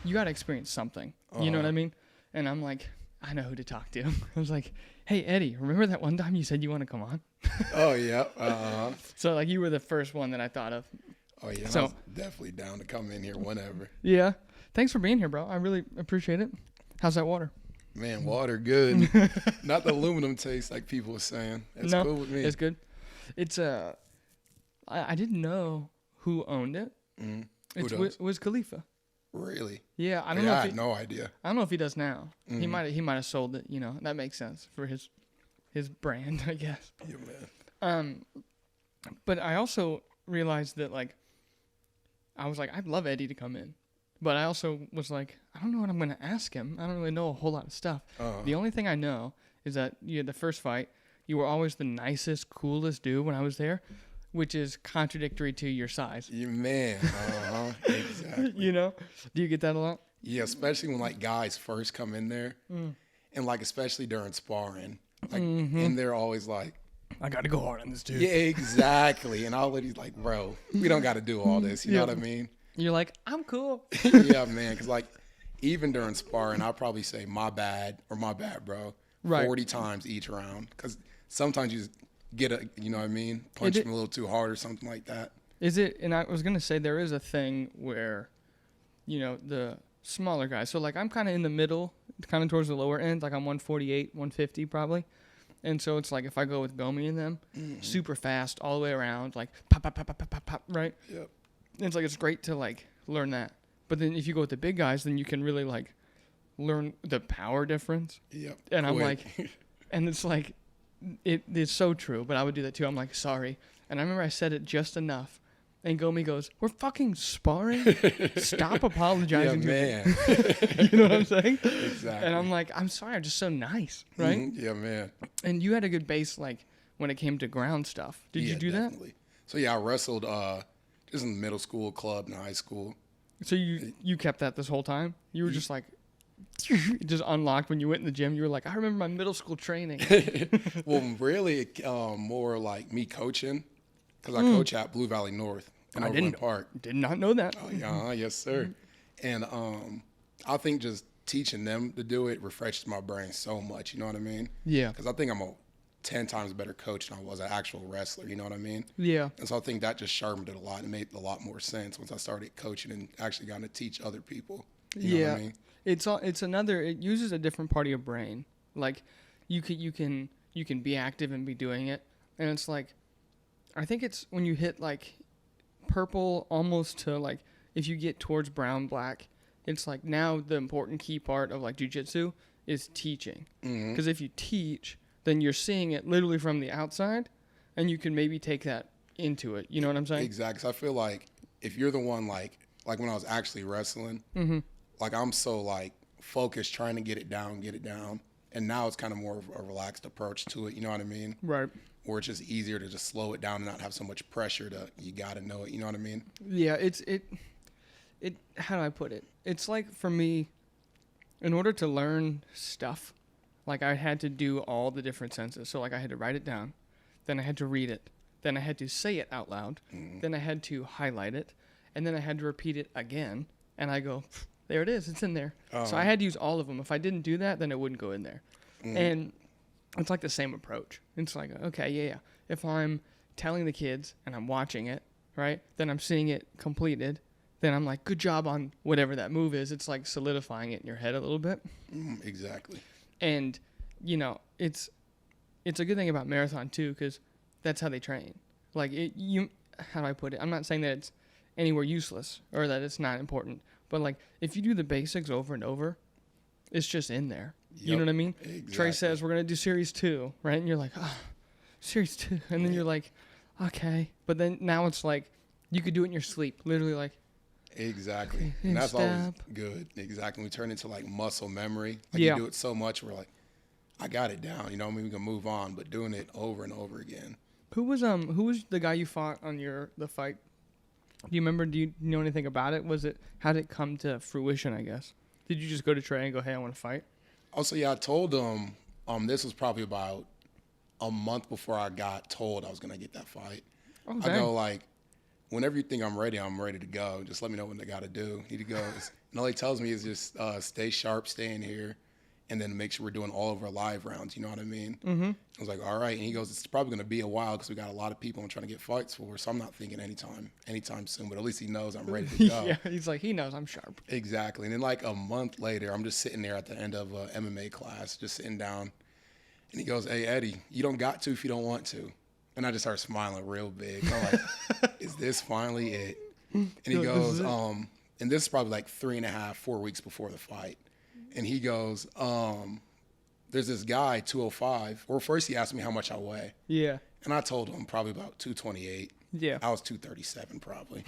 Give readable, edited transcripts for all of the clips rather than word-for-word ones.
you got to experience something. You know what I mean? And I'm like, I know who to talk to. I was like, hey, Eddie, remember that one time you said you want to come on? Oh, yeah. So, like, you were the first one that I thought of. Oh, yeah. So, I was definitely down to come in here whenever. Yeah. Thanks for being here, bro. I really appreciate it. How's that water? Man, water, good. Not the aluminum taste like people were saying. It's cool with me. It's good. It's, I didn't know who owned it. Mm-hmm. It was Khalifa. Really? Yeah, I don't know. know. I had no idea. I don't know if he does now. Mm-hmm. He might have sold it. You know, that makes sense for his brand, I guess. Yeah, man. But I also realized that, like, I was like, I'd love Eddie to come in, but I also was like, I don't know what I'm gonna ask him. I don't really know a whole lot of stuff. The only thing I know is that you had the first fight. You were always the nicest, coolest dude when I was there, which is contradictory to your size. Yeah, man. Exactly. You know? Do you get that a lot? Yeah, especially when, like, guys first come in there. And, like, especially during sparring. Like, and they're always like, I got to go hard on this dude. yeah, exactly. And I'll let he's like, bro, we don't got to do all this. You know what I mean? You're like, I'm cool. Yeah, man. Because, like, even during sparring, I'll probably say, my bad, or my bad, bro. Right. 40 times each round. Because sometimes you just get a, you know what I mean? Punch him a little too hard or something like that. Is it, and I was going to say, there is a thing where, you know, the smaller guys. So, like, I'm kind of in the middle, kind of towards the lower end. Like, I'm 148, 150 probably. And so it's like if I go with Gomi and them, super fast all the way around, like pop, pop, pop, pop, pop, pop, pop, right? Yep. And it's like it's great to like learn that. But then if you go with the big guys, then you can really like learn the power difference. Yep. And I'm like, and it's like, it's so true. But I would do that too. I'm like, sorry. And I remember I said it just enough. And Gomi goes, we're fucking sparring? Stop apologizing to me. You know what I'm saying? Exactly. And I'm like, I'm sorry, I'm just so nice, right? Mm-hmm. Yeah, man. And you had a good base, like, when it came to ground stuff. Did you do definitely. So, yeah, I wrestled just in the middle school club in high school. that? So you kept that this whole time? You were just like, just unlocked when you went in the gym. You were like, I remember my middle school training. Well, really, more like me coaching. Because I coach at Blue Valley North in Overland Park. Did not know that. Oh, yeah, yes, sir. And I think just teaching them to do it refreshes my brain so much, you know what I mean? Yeah. Because I think I'm a 10 times better coach than I was an actual wrestler, you know what I mean? Yeah. And so I think that just sharpened it a lot and made a lot more sense once I started coaching and actually got to teach other people. You know what I mean? It uses a different part of your brain. Like, you can be active and be doing it. And it's like, I think it's when you hit like purple almost to like if you get towards brown, black, it's like now the important key part of like jiu-jitsu is teaching. Because if you teach, then you're seeing it literally from the outside and you can maybe take that into it. You know what I'm saying? Exactly. So I feel like if you're the one like when I was actually wrestling, like I'm so like focused trying to get it down. And now it's kind of more of a relaxed approach to it. You know what I mean? Right. Or it's just easier to just slow it down and not have so much pressure you got to know it. You know what I mean? Yeah, it how do I put it? It's like for me, in order to learn stuff, like I had to do all the different senses. So like I had to write it down, then I had to read it, then I had to say it out loud, then I had to highlight it, and then I had to repeat it again. And I go, there it is, it's in there. So I had to use all of them. If I didn't do that, then it wouldn't go in there. And it's like the same approach. It's like, okay, yeah. If I'm telling the kids and I'm watching it, right, then I'm seeing it completed. Then I'm like, good job on whatever that move is. It's like solidifying it in your head a little bit. Exactly. And, you know, it's a good thing about marathon, too, because that's how they train. Like, how do I put it? I'm not saying that it's anywhere useless or that it's not important. But, like, if you do the basics over and over, it's just in there. You know what I mean? Exactly. Trey says, we're going to do series 2, right? And you're like, oh, series 2. And then you're like, okay. But then now it's like, you could do it in your sleep. Literally like. Exactly. Okay, and that's always stop. good. Exactly. We turn into like muscle memory. Like Yeah. You do it so much, we're like, I got it down. You know what I mean? We can move on. But doing it over and over again. Who was the guy you fought on the fight? Do you remember? Do you know anything about it? How did it come to fruition, I guess? Did you just go to Trey and go, hey, I want to fight? Also, yeah, I told him this was probably about a month before I got told I was going to get that fight. Oh, I go like, whenever you think I'm ready to go. Just let me know what I got to do. He goes, And all he tells me is just stay sharp, stay in here, and then make sure we're doing all of our live rounds. You know what I mean? Mm-hmm. I was like, all right. And he goes, it's probably going to be a while because we got a lot of people I'm trying to get fights for. So I'm not thinking anytime soon. But at least he knows I'm ready to go. Yeah, he's like, he knows I'm sharp. Exactly. And then like a month later, I'm just sitting there at the end of a MMA class, just sitting down. And he goes, hey, Eddie, you don't got to if you don't want to. And I just start smiling real big. I'm like, is this finally it? And he goes, and this is probably like 3.5, 4 weeks before the fight. And he goes, there's this guy, 205. Well, first he asked me how much I weigh. Yeah. And I told him probably about 228. Yeah. I was 237 probably.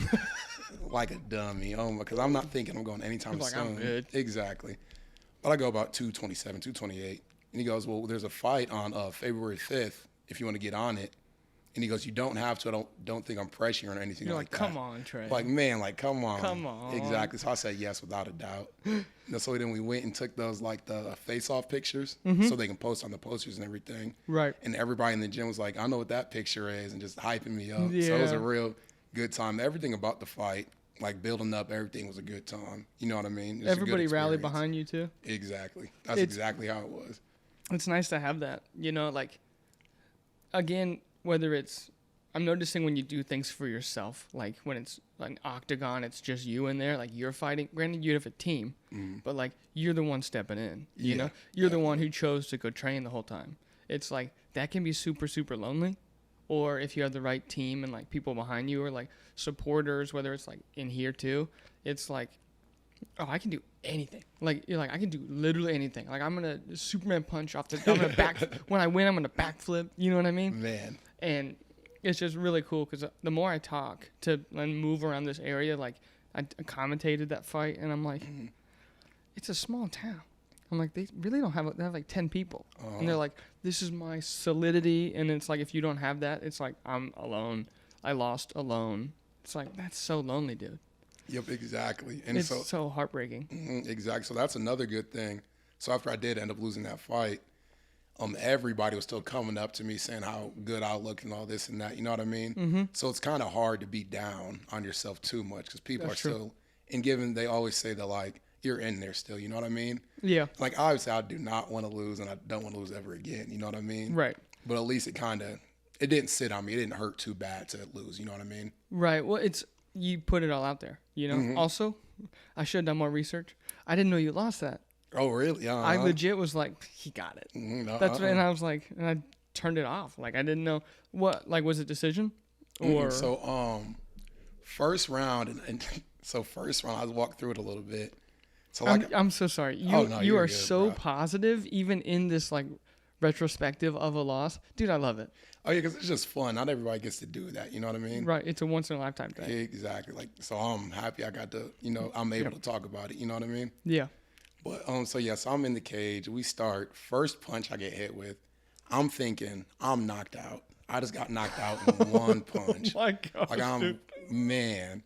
Like a dummy. Because I'm not thinking I'm going anytime soon. I'm good. Exactly. But I go about 227, 228. And he goes, well, there's a fight on February 5th if you want to get on it. And he goes, you don't have to. I don't think I'm pressuring or anything. You're like that. Come on, Trey. Like, man, like, come on. Come on. Exactly. So I said yes without a doubt. So then we went and took those, like, the face-off pictures so they can post on the posters and everything. Right. And everybody in the gym was like, I know what that picture is, and just hyping me up. Yeah. So it was a real good time. Everything about the fight, like, building up, everything was a good time. You know what I mean? Everybody rallied behind you, too. Exactly. That's exactly how it was. It's nice to have that. You know, like, again, whether it's... I'm noticing when you do things for yourself, like when it's an octagon, it's just you in there, like you're fighting. Granted, you have a team, but like you're the one stepping in, you know? You're the one who chose to go train the whole time. It's like that can be super, super lonely. Or if you have the right team and like people behind you or like supporters, whether it's like in here too, it's like, oh, I can do anything. Like you're like, I can do literally anything. Like I'm going to Superman punch off I'm going to when I win, I'm going to backflip. You know what I mean? Man. And it's just really cool because the more I talk to and move around this area, like I commentated that fight, and I'm like, it's a small town. I'm like, they really don't have, they have like 10 people. And they're like, this is my solidity. And it's like, if you don't have that, it's like, I'm alone. I lost alone. It's like, that's so lonely, dude. Yep, exactly. And it's so heartbreaking. Exactly. So that's another good thing. So after I did end up losing that fight, everybody was still coming up to me saying how good I look and all this and that. You know what I mean? So it's kind of hard to be down on yourself too much because people are still, and given they always say that like, you're in there still. You know what I mean? Yeah. Like obviously I do not want to lose and I don't want to lose ever again. You know what I mean? Right. But at least it didn't sit on me. It didn't hurt too bad to lose. You know what I mean? Right. Well, you put it all out there, you know? Also, I should have done more research. I didn't know you lost that. Oh, really? I legit was like, he got it. That's right. And I was like, and I turned it off. Like, I didn't know what, like, was it decision? Or So, first round, so first round, I walked through it a little bit. So like, I'm so sorry. You are good, so bro. Positive, even in this like retrospective of a loss, dude. I love it. Oh yeah, because it's just fun. Not everybody gets to do that. You know what I mean? Right. It's a once in a lifetime thing. Exactly. Like, so I'm happy I got to, I'm able to talk about it. You know what I mean? Yeah. But so I'm in the cage. We start. First punch I get hit with, I'm thinking I'm knocked out. I just got knocked out in one punch. Oh my God, like man.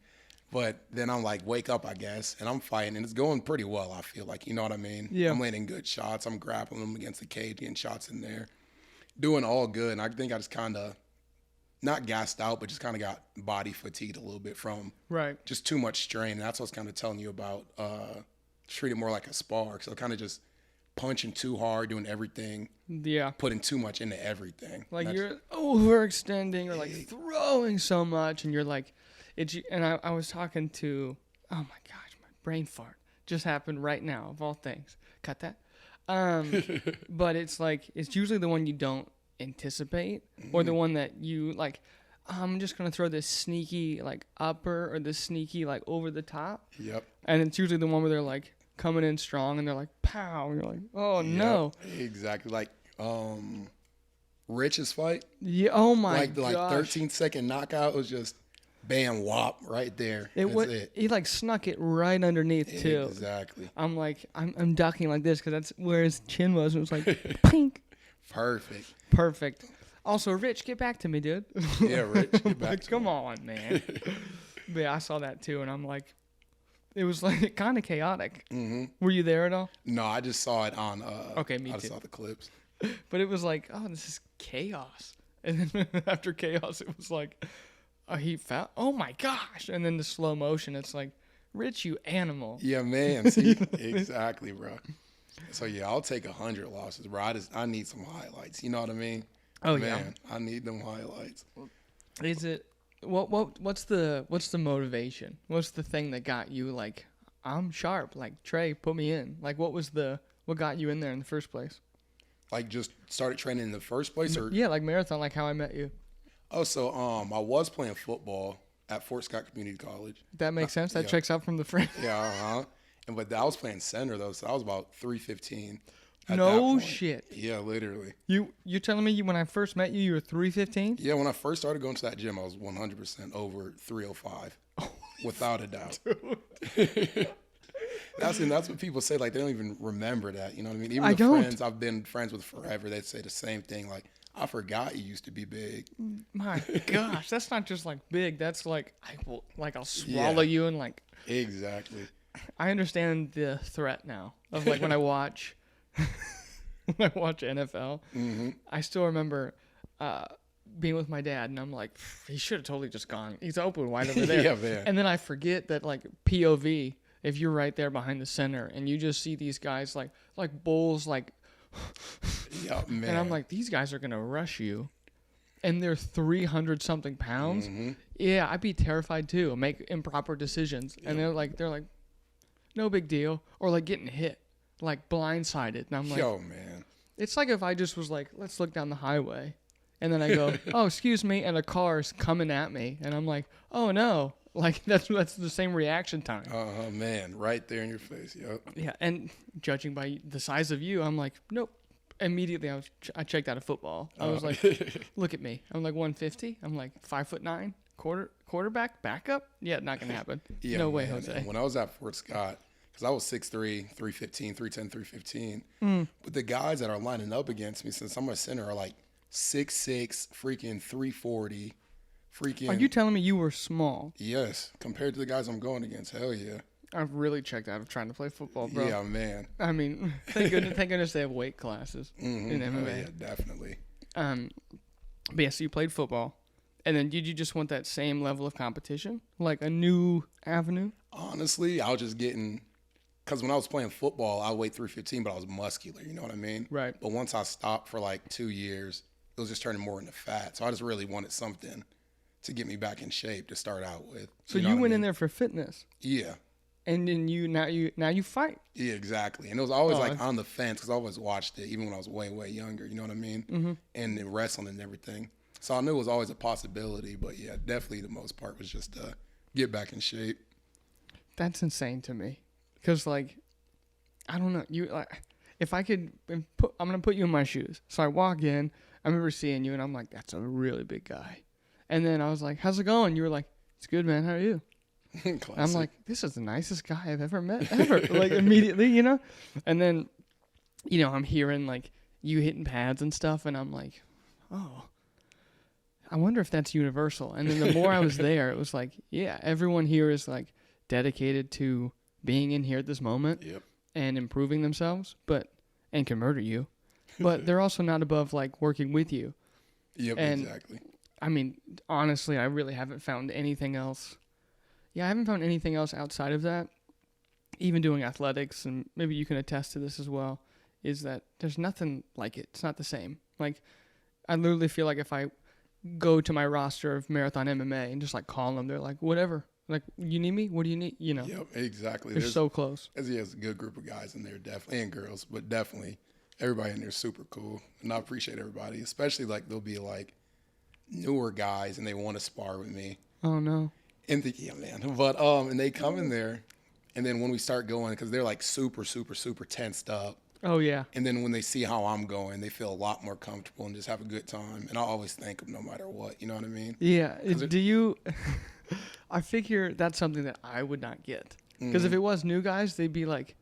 But then I'm like, wake up, I guess, and I'm fighting, and it's going pretty well, I feel like, you know what I mean? Yeah. I'm landing good shots. I'm grappling them against the cage, getting shots in there, doing all good. And I think I just kind of, not gassed out, but just kind of got body fatigued a little bit from just too much strain. And that's what I was kind of telling you about, treat it more like a spar. So kind of just punching too hard, doing everything. Yeah. Putting too much into everything. Like you're overextending or like throwing so much, and you're like, and I was talking to, oh my gosh, my brain fart just happened right now of all things. Cut that. But it's like, it's usually the one you don't anticipate or the one that you like, I'm just going to throw this sneaky like upper or this sneaky like over the top. Yep. And it's usually the one where they're like coming in strong and they're like, pow. And you're like, oh no. Exactly. Like, Rich's fight. Yeah. Oh my gosh. Like 13-second knockout was just bam, whop, right there. He like snuck it right underneath too. Exactly. I'm like, I'm ducking like this because that's where his chin was. And it was like, pink. Perfect. Also, Rich, get back to me, dude. Yeah, Rich, get back to me. Come on, man. But yeah, I saw that too, and I'm like, it was like kind of chaotic. Mm-hmm. Were you there at all? No, I just saw it on. Okay, me too. I just saw the clips. But it was like, oh, this is chaos. And then after chaos, it was like, he fell. Oh my gosh! And then the slow motion, it's like Rich, you animal. Yeah, man. See, exactly, bro. So yeah, I'll take 100 losses, bro. I need some highlights. You know what I mean? Oh man, I need them highlights. Is it what's the motivation? What's the thing that got you like, I'm sharp, like Trey, put me in? Like what got you in there in the first place? Like just started training in the first place, or yeah, like marathon, like how I met you. Oh, so I was playing football at Fort Scott Community College. That makes sense. That checks out from the front. Yeah, but I was playing center though, so I was about 315. No shit. Yeah, literally. You're telling me when I first met you, you were 315? Yeah, when I first started going to that gym, I was 100% over 305, without a doubt. That's what people say. Like they don't even remember that. You know what I mean? Even friends I've been friends with forever, they say the same thing. Like, I forgot you used to be big. My gosh, that's not just like big. That's like I'll swallow you and like. Exactly. I understand the threat now of like when I watch NFL. Mm-hmm. I still remember being with my dad, and I'm like, he should have totally just gone. He's open wide over there. Yeah, man. And then I forget that like POV, if you're right there behind the center, and you just see these guys like bulls, like. Yeah, man. And I'm like, these guys are gonna rush you, and they're 300 something pounds. Mm-hmm. Yeah, I'd be terrified too. Make improper decisions, and they're like, no big deal, or like getting hit, like blindsided, and I'm like, yo, man. It's like if I just was like, let's look down the highway, and then I go, oh, excuse me, and a car's coming at me, and I'm like, oh no. Like, that's the same reaction time. Oh, man. Right there in your face. Yep. Yeah, and judging by the size of you, I'm like, nope. Immediately, I checked out of football. I was like, look at me. I'm like 150. I'm like 5'9", quarterback, backup. Yeah, not going to happen. Yeah, no way, Jose. Man. When I was at Fort Scott, because I was 6'3", 315, 310, 315. But the guys that are lining up against me, since I'm a center, are like 6'6", freaking 340. Freaking. Are you telling me you were small? Yes, compared to the guys I'm going against. Hell yeah. I've really checked out of trying to play football, bro. Yeah, man. I mean, thank goodness they have weight classes in MMA. Oh, yeah, definitely. But yeah, so you played football, and then did you just want that same level of competition, like a new avenue? Honestly, I was just getting, because when I was playing football, I weighed 315, but I was muscular. You know what I mean? Right. But once I stopped for like 2 years, it was just turning more into fat. So I just really wanted something to get me back in shape to start out with. So you went in there for fitness. Yeah. And then now you fight. Yeah, exactly. And it was always like on the fence, because I always watched it, even when I was way, way younger. You know what I mean? Mm-hmm. And in wrestling and everything. So I knew it was always a possibility. But yeah, definitely the most part was just get back in shape. That's insane to me. Because like, I don't know. If I could, I'm gonna put you in my shoes. So I walk in. I remember seeing you, and I'm like, that's a really big guy. And then I was like, how's it going? You were like, it's good, man. How are you? I'm like, this is the nicest guy I've ever met, ever. Like, immediately, you know? And then, I'm hearing, like, you hitting pads and stuff, and I'm like, oh, I wonder if that's universal. And then the more I was there, it was like, yeah, everyone here is, like, dedicated to being in here at this moment and improving themselves, and can murder you. But they're also not above, like, working with you. Yep, exactly. I mean, honestly, I really haven't found anything else. Yeah, I haven't found anything else outside of that. Even doing athletics, and maybe you can attest to this as well, is that there's nothing like it. It's not the same. Like, I literally feel like if I go to my roster of Marathon MMA and just, like, call them, they're like, whatever. Like, you need me? What do you need? You know. Yep, exactly. They're so close. There's a good group of guys in there, definitely, and girls, but definitely everybody in there is super cool. And I appreciate everybody, especially, like, they'll be, like, newer guys and they want to spar with me. Oh no. And but and they come in there, and then when we start going, because they're like super tensed up. Oh yeah. And then when they see how I'm going, they feel a lot more comfortable and just have a good time. And I always thank them no matter what. You know what I mean? Yeah. Do you? I figure that's something that I would not get, because if it was new guys, they'd be like,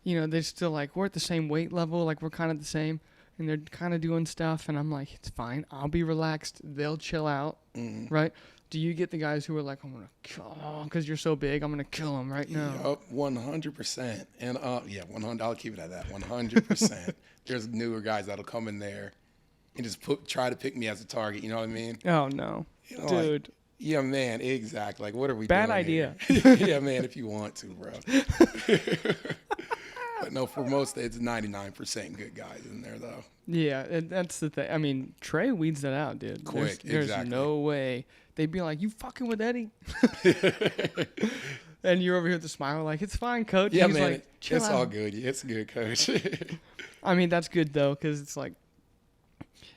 they're still like, we're at the same weight level, like we're kind of the same. And they're kind of doing stuff, and I'm like, it's fine. I'll be relaxed. They'll chill out, right? Do you get the guys who are like, I'm going to kill because you're so big, I'm going to kill him right now? Yep, 100%. And, 100. I'll keep it at that, 100%. There's newer guys that'll come in there and just try to pick me as a target, you know what I mean? Oh, no. Dude. Yeah, man, exactly. Like, what are we Bad doing idea. here? Yeah, man, if you want to, bro. But no, for most, it's 99% good guys in there, though. Yeah, that's the thing. I mean, Trey weeds that out, dude. Quick, There's exactly. no way. They'd be like, you fucking with Eddie? And you're over here with the smile like, it's fine, coach. Yeah, He's man, like, chill it's out. all good. It's good, coach. I mean, that's good, though, because it's like,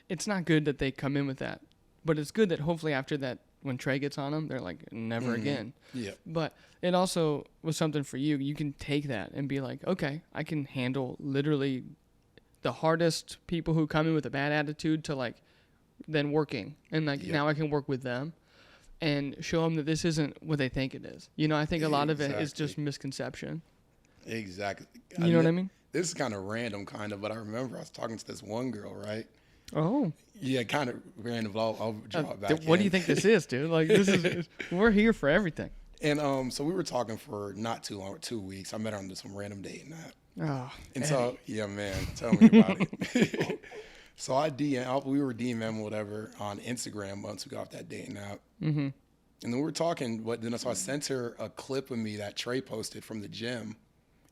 it's not good that they come in with that. But it's good that hopefully after that, when Trey gets on them, they're like, never again. Yeah. But it also was something for you. You can take that and be like, okay, I can handle literally the hardest people who come in with a bad attitude to like then working. And like now I can work with them and show them that this isn't what they think it is. You know, I think a lot of it is just misconception. Exactly. You know what I mean? This is kind of random, but I remember I was talking to this one girl, right? Oh. Yeah, kind of random. I'll draw it back What do you think this is, dude? Like, this is, we're here for everything. And so we were talking for not too long, 2 weeks. I met her on some random dating app. Oh, and so, yeah, man, tell me about it. So we were DMing whatever on Instagram once we got off that dating app. Mm-hmm. And then we were talking, so I sent her a clip of me that Trey posted from the gym.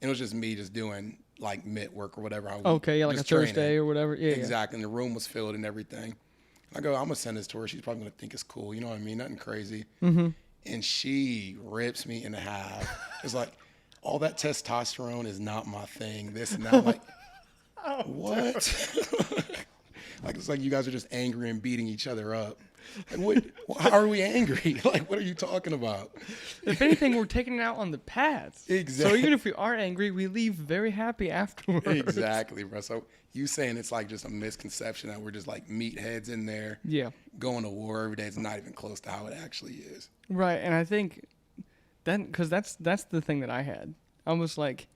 And it was just me just doing like mitt work or whatever. Okay, yeah, like a Thursday or whatever. Yeah, exactly. And the room was filled and everything. I go, I'm gonna send this to her. She's probably gonna think it's cool. You know what I mean? Nothing crazy. Mm-hmm. And she rips me in half. It's like, all that testosterone is not my thing. This and that. I'm like, what? Like, it's like you guys are just angry and beating each other up. Like, how are we angry? Like, what are you talking about? If anything, we're taking it out on the pads. Exactly. So even if we are angry, we leave very happy afterwards. Exactly, bro. So you saying it's like just a misconception that we're just like meatheads in there, going to war every day. It's not even close to how it actually is. Right, and I think then because that's the thing that I had. I was like,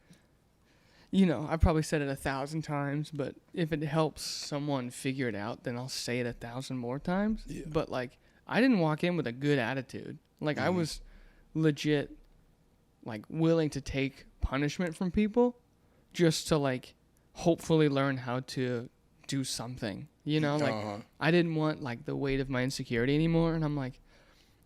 you know, I probably said it 1,000 times, but if it helps someone figure it out, then I'll say it 1,000 more times. Yeah. But like, I didn't walk in with a good attitude. Like I was legit, like willing to take punishment from people, just to like hopefully learn how to do something. You know, like I didn't want like the weight of my insecurity anymore, and I'm like,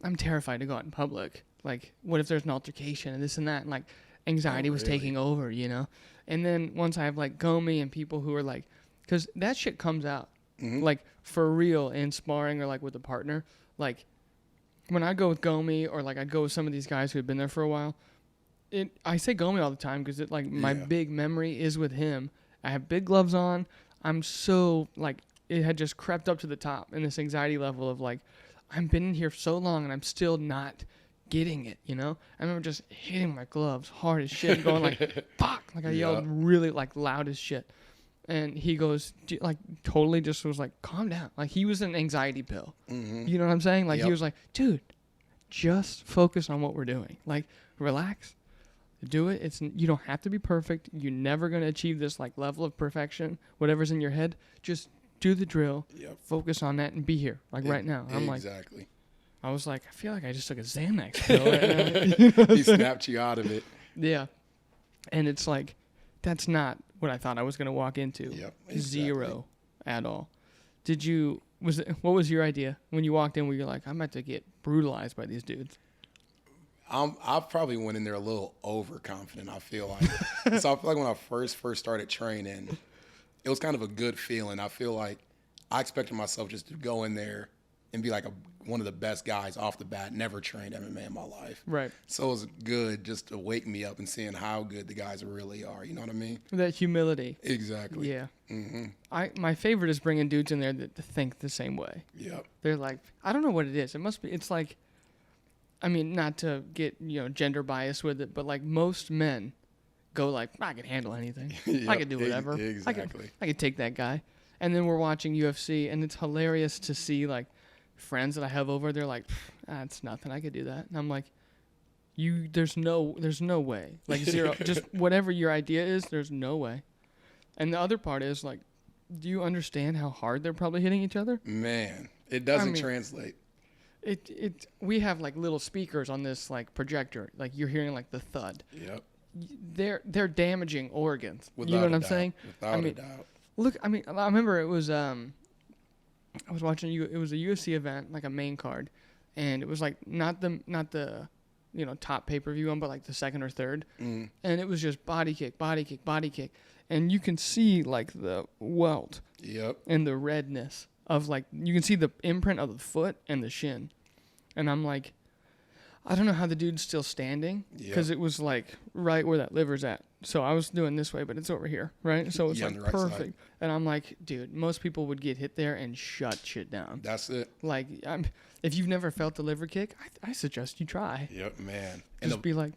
I'm terrified to go out in public. Like, what if there's an altercation and this and that, and like anxiety was taking over, you know? And then once I have like Gomi and people who are like, because that shit comes out, like for real in sparring or like with a partner. Like when I go with Gomi or like I go with some of these guys who have been there for a while, I say Gomi all the time because it like my big memory is with him. I have big gloves on. I'm so like it had just crept up to the top in this anxiety level of like I've been in here so long and I'm still not getting it, you know? I remember just hitting my gloves hard as shit, going like, fuck, like I yelled really like loud as shit. And he goes, like totally just was like, calm down. Like he was an anxiety pill. Mm-hmm. You know what I'm saying? Like he was like, dude, just focus on what we're doing. Like relax, do it. You don't have to be perfect. You're never going to achieve this like level of perfection. Whatever's in your head, just do the drill, focus on that and be here. Like right now. I'm like, exactly. I was like, I feel like I just took a Xanax pill right now. You know he snapped you out of it. Yeah. And it's like, that's not what I thought I was going to walk into. Yep, exactly. Zero at all. What was your idea when you walked in where you're like, I'm about to get brutalized by these dudes? I probably went in there a little overconfident, I feel like. So I feel like when I first started training, it was kind of a good feeling. I feel like I expected myself just to go in there and be like one of the best guys off the bat. Never trained MMA in my life. Right. So it was good just to wake me up and seeing how good the guys really are. You know what I mean? That humility. Exactly. Yeah. Mm-hmm. My favorite is bringing dudes in there that think the same way. Yep. They're like, I don't know what it is. It must be. It's like, I mean, not to get gender bias with it, but like most men go like, I can handle anything. I can do whatever. Exactly. I can take that guy. And then we're watching UFC, and it's hilarious to see like friends that I have over, they're like, it's nothing. I could do that. And I'm like, there's no way. Like zero. Just whatever your idea is, there's no way. And the other part is like, do you understand how hard they're probably hitting each other? Man, it doesn't translate. We have like little speakers on this like projector. Like you're hearing like the thud. Yep. They're damaging organs. You know what I'm saying? Without a doubt. Look, I mean, I remember it was I was watching it was a UFC event, like a main card, and it was like not the top pay-per-view one, but like the second or third, and it was just body kick, and you can see like the welt and the redness of like you can see the imprint of the foot and the shin, and I'm like, I don't know how the dude's still standing because it was like right where that liver's at. So I was doing this way, but it's over here, right? So it's like right perfect. Side. And I'm like, dude, most people would get hit there and shut shit down. That's it. Like, if you've never felt the liver kick, I suggest you try. Yep, man. Just be like.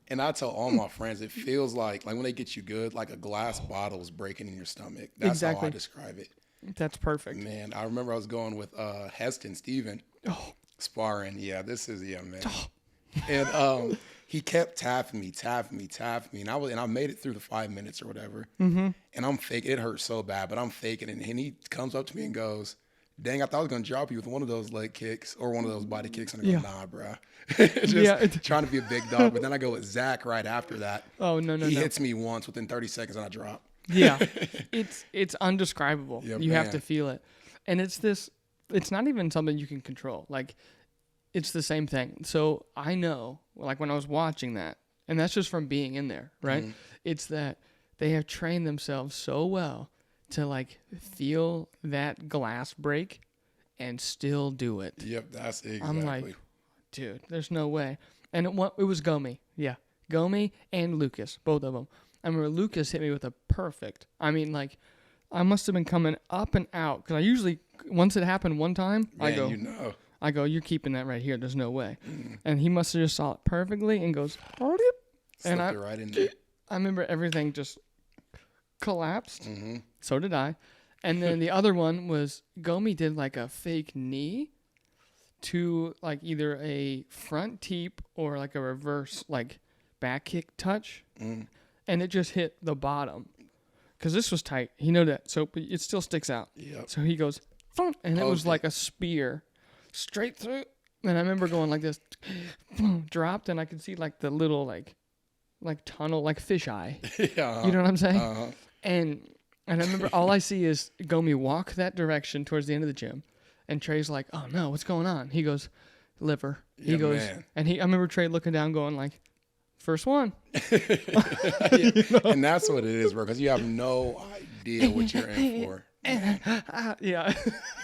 And I tell all my friends, it feels like when they get you good, like a glass bottle is breaking in your stomach. That's how I describe it. That's perfect. Man, I remember I was going with Heston, Steven, sparring. Yeah, man. And he kept tapping me, and I made it through the 5 minutes or whatever. Mm-hmm. And I'm faking. It hurt so bad, but I'm faking it. And he comes up to me and goes, "Dang, I thought I was gonna drop you with one of those leg kicks or one of those body kicks." And I go, "Nah, bro." Trying to be a big dog. But then I go with Zach right after that. Oh no! He hits me once within 30 seconds, and I drop. Yeah, it's undescribable. You have to feel it, and it's not even something you can control. Like. It's the same thing. So I know, like when I was watching that, and that's just from being in there, right? Mm-hmm. It's that they have trained themselves so well to like feel that glass break and still do it. Yep, that's exactly. I'm like, dude, there's no way. And it was Gomi. Yeah, Gomi and Lucas, both of them. I remember Lucas hit me with a perfect. I mean, like, I must have been coming up and out because I usually, once it happened one time, I go, you're keeping that right here. There's no way. Mm. And he must have just saw it perfectly and goes, and it right in there. I remember everything just collapsed. Mm-hmm. So did I. And then the other one was Gomi did like a fake knee to like either a front teep or like a reverse like back kick touch. Mm. And it just hit the bottom. Because this was tight. He knew that. So it still sticks out. Yep. So he goes, and it was like a spear. Straight through, and I remember going like this, dropped, and I could see like the little like tunnel, like fisheye. Yeah, you know what I'm saying? Uh-huh. And I remember all I see is Gomi walk that direction towards the end of the gym, and Trey's like, "Oh no, what's going on?" He goes, "Liver." He goes, man. And I remember Trey looking down, going like, "First one." And that's what it is, bro, because you have no idea what you're in for. Yeah,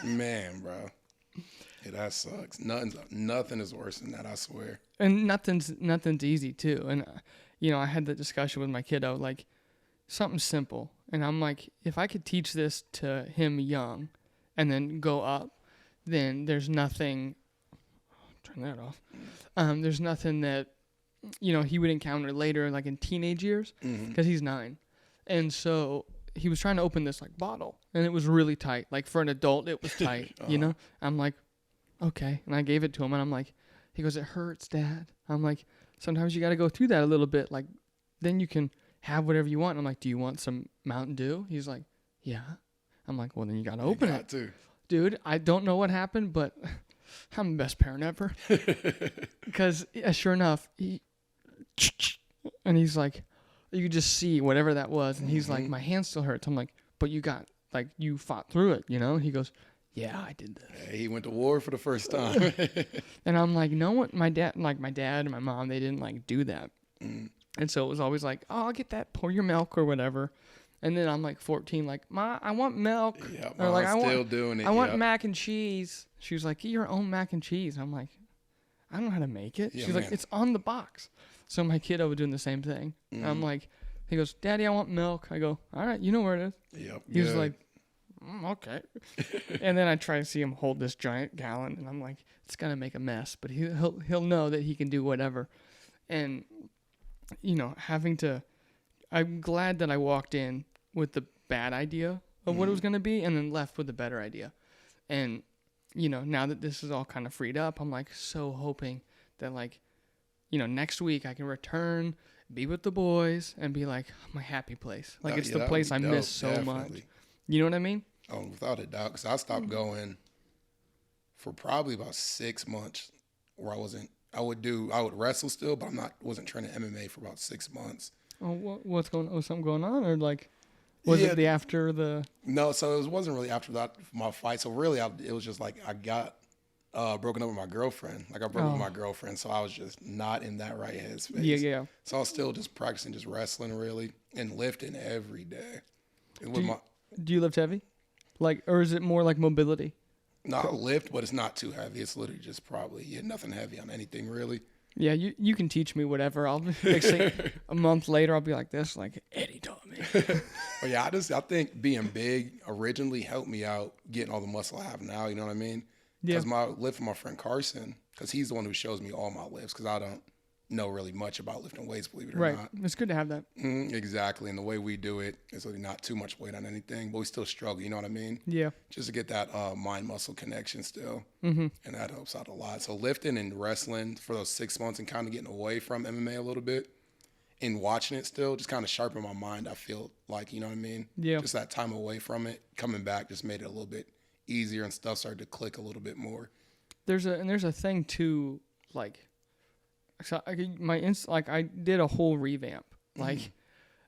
man, bro. Yeah, that sucks. Nothing is worse than that, I swear. And nothing's easy too. And I had the discussion with my kiddo, like something simple. And I'm like, if I could teach this to him young, and then go up, then there's nothing. Turn that off. There's nothing that he would encounter later, like in teenage years, because he's 9, and so he was trying to open this like bottle, and it was really tight. Like for an adult, it was tight. I'm like. Okay. And I gave it to him, and I'm like, he goes, "It hurts, Dad." I'm like, sometimes you got to go through that a little bit. Like, then you can have whatever you want. I'm like, "Do you want some Mountain Dew?" He's like, "Yeah." I'm like, "Well, then you got to open it." Too. Dude, I don't know what happened, but I'm the best parent ever. Because sure enough, and he's like, you could just see whatever that was. And he's like, "My hand still hurts." I'm like, "But you fought through it, He goes, "Yeah, I did this." Yeah, he went to war for the first time. And I'm like, no one, my dad and my mom, they didn't like do that. Mm. And so it was always like, "Oh, I'll get that, pour your milk or whatever." And then I'm like 14, like, "Ma, I want milk." Yeah, or like, I want mac and cheese. She was like, "Get your own mac and cheese." I'm like, "I don't know how to make it." She's like, "It's on the box." So my kiddo was doing the same thing. Mm. I'm like, he goes, "Daddy, I want milk." I go, "All right, you know where it is." Yep. He was like, "Okay." And then I try to see him hold this giant gallon, and I'm like, it's gonna make a mess, but he'll know that he can do whatever. And I'm glad that I walked in with the bad idea of what it was gonna be, and then left with the better idea. And now that this is all kind of freed up, I'm like so hoping that next week I can return, be with the boys, and be like my happy place. Like it's the place I miss so much. You know what I mean? Oh, without a doubt. Because I stopped going for probably about 6 months, where I would wrestle still, but wasn't training MMA for about 6 months. Oh, what's going on? Was something going on, or like, was it after the? No, so it wasn't really after that my fight. So really, it was just like I got Broken up with my girlfriend. Like I broke up with my girlfriend, so I was just not in that right headspace. Yeah. So I was still just practicing just wrestling really and lifting every day. Do you lift heavy? Like, or is it more like mobility? Not lift, but it's not too heavy. It's literally just probably nothing heavy on anything really. Yeah, you can teach me whatever. I'll a month later I'll be like this, like Eddie taught me. But yeah, I think being big originally helped me out getting all the muscle I have now. You know what I mean? Because my lift from my friend Carson, because he's the one who shows me all my lifts, because I don't know really much about lifting weights, believe it or not. It's good to have that. Exactly. And the way we do it is really not too much weight on anything, but we still struggle, you know what I mean? Yeah. Just to get that mind-muscle connection still. And that helps out a lot. So lifting and wrestling for those 6 months and kind of getting away from MMA a little bit and watching it still just kind of sharpened my mind, I feel like, you know what I mean? Yeah. Just that time away from it, coming back just made it a little bit easier and stuff started to click a little bit more. There's a thing too, like, so I did a whole revamp, like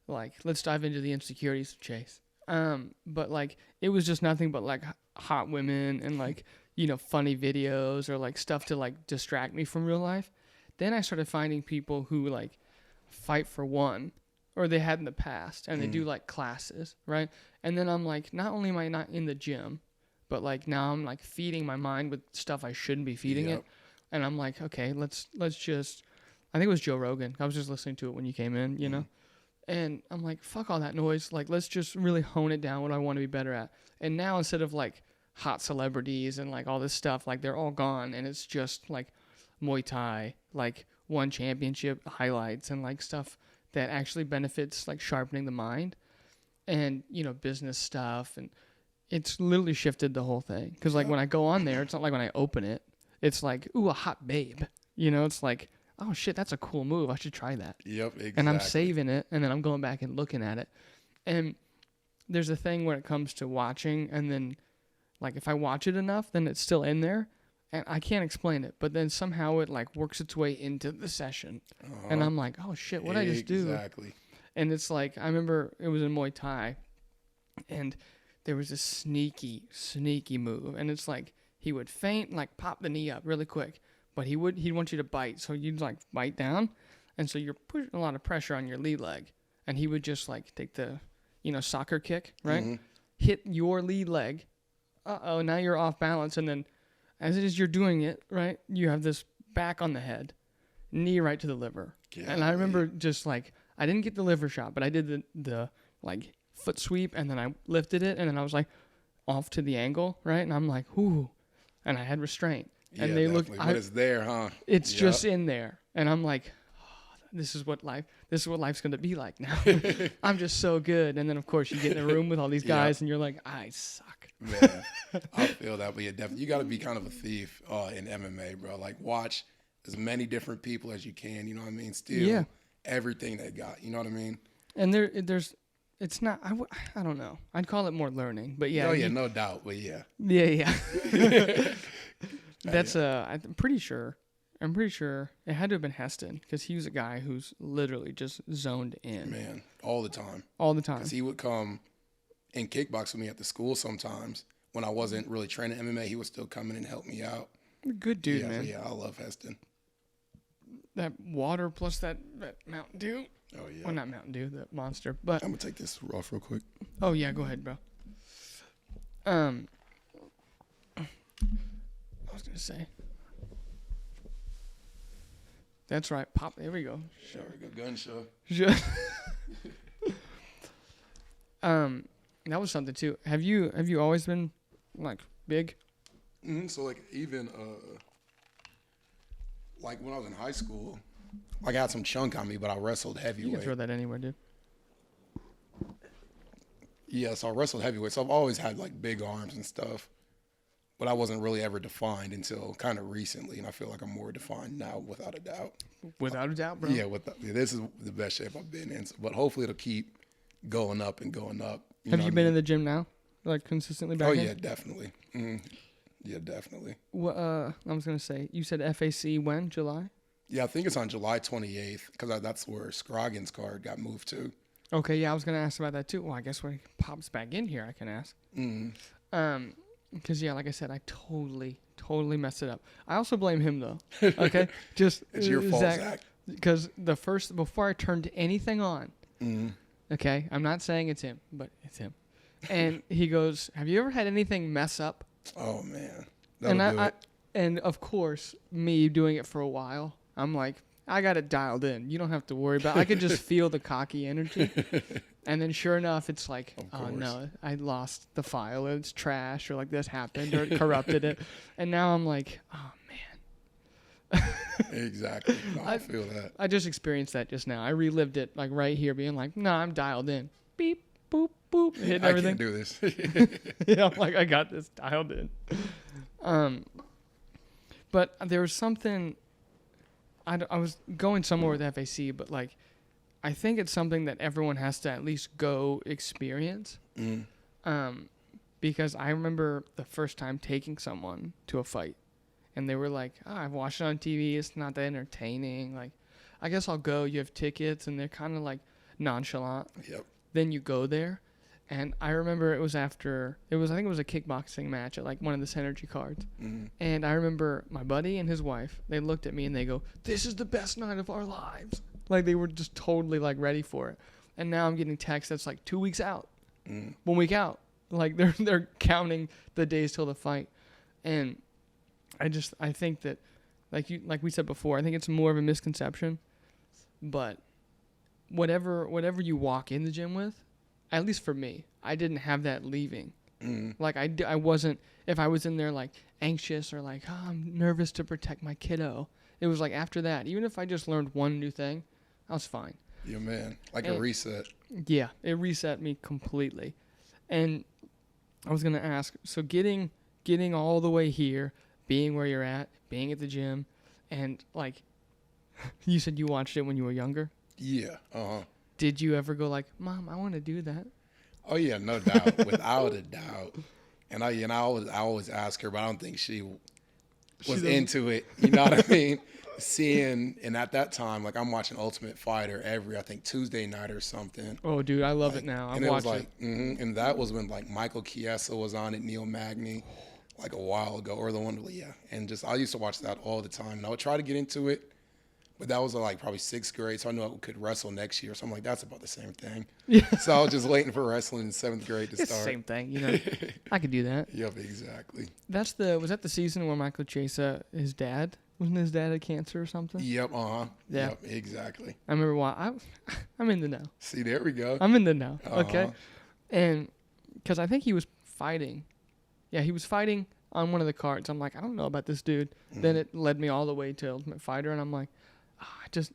let's dive into the insecurities of Chase. But like it was just nothing but like hot women and like funny videos or like stuff to like distract me from real life. Then I started finding people who like fight for one, or they had in the past, and they do like classes, right? And then I'm like, not only am I not in the gym, but like now I'm like feeding my mind with stuff I shouldn't be feeding it. And I'm like, okay, let's just, I think it was Joe Rogan. I was just listening to it when you came in, you know? And I'm like, fuck all that noise. Like, let's just really hone it down what I want to be better at. And now instead of like hot celebrities and like all this stuff, like they're all gone. And it's just like Muay Thai, like one championship highlights and like stuff that actually benefits like sharpening the mind and, business stuff. And it's literally shifted the whole thing. Because like when I go on there, it's not like when I open it. It's like, ooh, a hot babe. It's like, oh, shit, that's a cool move. I should try that. Yep, exactly. And I'm saving it, and then I'm going back and looking at it. And there's a thing when it comes to watching, and then, like, if I watch it enough, then it's still in there. And I can't explain it, but then somehow it, like, works its way into the session. And I'm like, oh, shit, what did I just do? Exactly. And it's like, I remember it was in Muay Thai, and there was this sneaky move. And it's like, he would feint and like pop the knee up really quick, but he'd want you to bite. So you'd like bite down. And so you're putting a lot of pressure on your lead leg. And he would just like take the, soccer kick, right? Hit your lead leg. Now you're off balance. And then as it is you're doing it, right? You have this back on the head, knee right to the liver. And I remember just like, I didn't get the liver shot, but I did the like foot sweep, and then I lifted it, and then I was like off to the angle, right? And I'm like, ooh. And I had restraint. And they looked, but it's there, huh? It's just in there. And I'm like, oh, this is what life's going to be like now. I'm just so good. And then of course you get in a room with all these guys and you're like, I suck. Man, I feel that, but definitely, you got to be kind of a thief in MMA, bro. Like watch as many different people as you can, you know what I mean? Steal everything they got, you know what I mean? And there's, it's not, I don't know. I'd call it more learning, but yeah. Oh yeah, no doubt, but yeah. Yeah. That's I'm pretty sure it had to have been Heston, because he was a guy who's literally just zoned in. Man, all the time. Because he would come and kickbox with me at the school sometimes. When I wasn't really training MMA, he would still come in and help me out. Good dude, man. Yeah, I love Heston. That water plus that Mountain Dew. Oh, yeah. Well, not Mountain Dew, the Monster. But I'm going to take this off real quick. Oh, yeah, go ahead, bro. I was going to say. That's right. Pop. There we go. Sure. There we go. Gun show. Sure. That was something, too. Have you always been, like, big? So, like, even, like, when I was in high school, like, I had some chunk on me, but I wrestled heavyweight. You can throw that anywhere, dude. Yeah, so I wrestled heavyweight. So I've always had, like, big arms and stuff. But I wasn't really ever defined until kind of recently. And I feel like I'm more defined now, without a doubt. Without a doubt, bro. Yeah, this is the best shape I've been in. But hopefully it'll keep going up and going up. Have you been in the gym now? Like, consistently back in? Oh, yeah, definitely. Yeah, definitely. Well, I was going to say, you said FAC when? July? Yeah, I think it's on July 28th, because that's where Scroggins' card got moved to. Okay, yeah, I was going to ask about that too. Well, I guess when he pops back in here, I can ask. Because, yeah, like I said, I totally messed it up. I also blame him, though. Okay? Just It's your fault, Zach. Because before I turned anything on, okay, I'm not saying it's him, but it's him. And he goes, have you ever had anything mess up? Oh, man. And of course, me doing it for a while, I'm like, I got it dialed in. You don't have to worry about it. I could just feel the cocky energy. And then sure enough, it's like, oh, no, I lost the file. It's trash, or like this happened, or it corrupted it. And now I'm like, oh, man. Exactly. No, I feel that. I just experienced that just now. I relived it like right here, being like, no, I'm dialed in. Beep, boop, boop, hitting everything. I can't do this. Yeah, I'm like, I got this dialed in. But there was something, I was going somewhere with FAC, but like, I think it's something that everyone has to at least go experience. Because I remember the first time taking someone to a fight, and they were like, oh, I've watched it on TV. It's not that entertaining. Like, I guess I'll go. You have tickets, and they're kind of like nonchalant. Yep. Then you go there, and I remember I think it was a kickboxing match at like one of the Synergy cards. And I remember my buddy and his wife, they looked at me and they go, this is the best night of our lives. Like, they were just totally like ready for it. And now I'm getting texts that's like 2 weeks out, 1 week out. Like, they're counting the days till the fight. And I think that, like we said before, I think it's more of a misconception. But whatever you walk in the gym with, at least for me, I didn't have that leaving. Like, I wasn't, if I was in there like anxious or like, oh, I'm nervous to protect my kiddo. It was like after that, even if I just learned one new thing, I was fine. Yeah, man. Like a reset. Yeah, it reset me completely. And I was going to ask, so getting all the way here, being where you're at, being at the gym, and like, you said you watched it when you were younger? Yeah. Did you ever go like, Mom, I want to do that? Oh yeah, no doubt, without a doubt. And I always ask her, but I don't think she was into it. You know what I mean? And at that time, like, I'm watching Ultimate Fighter every, I think, Tuesday night or something. Oh, dude, I love it now. I'm watching it. And that was when like Michael Chiesa was on it, Neil Magny, like a while ago, or the one, yeah. And just I used to watch that all the time, and I would try to get into it. But that was like probably 6th grade, so I knew I could wrestle next year. So I'm like, that's about the same thing. Yeah. So I was just waiting for wrestling in 7th grade to start. It's the same thing, you know. I could do that. Yep, exactly. Was that the season where Michael Chiesa, his dad, wasn't his dad had cancer or something? Yep, Yeah. Yep, exactly. I remember why. I'm in the know. See, there we go. I'm in the know. Okay. And because I think he was fighting. Yeah, he was fighting on one of the cards. I'm like, I don't know about this dude. Then it led me all the way to Ultimate Fighter, and I'm like,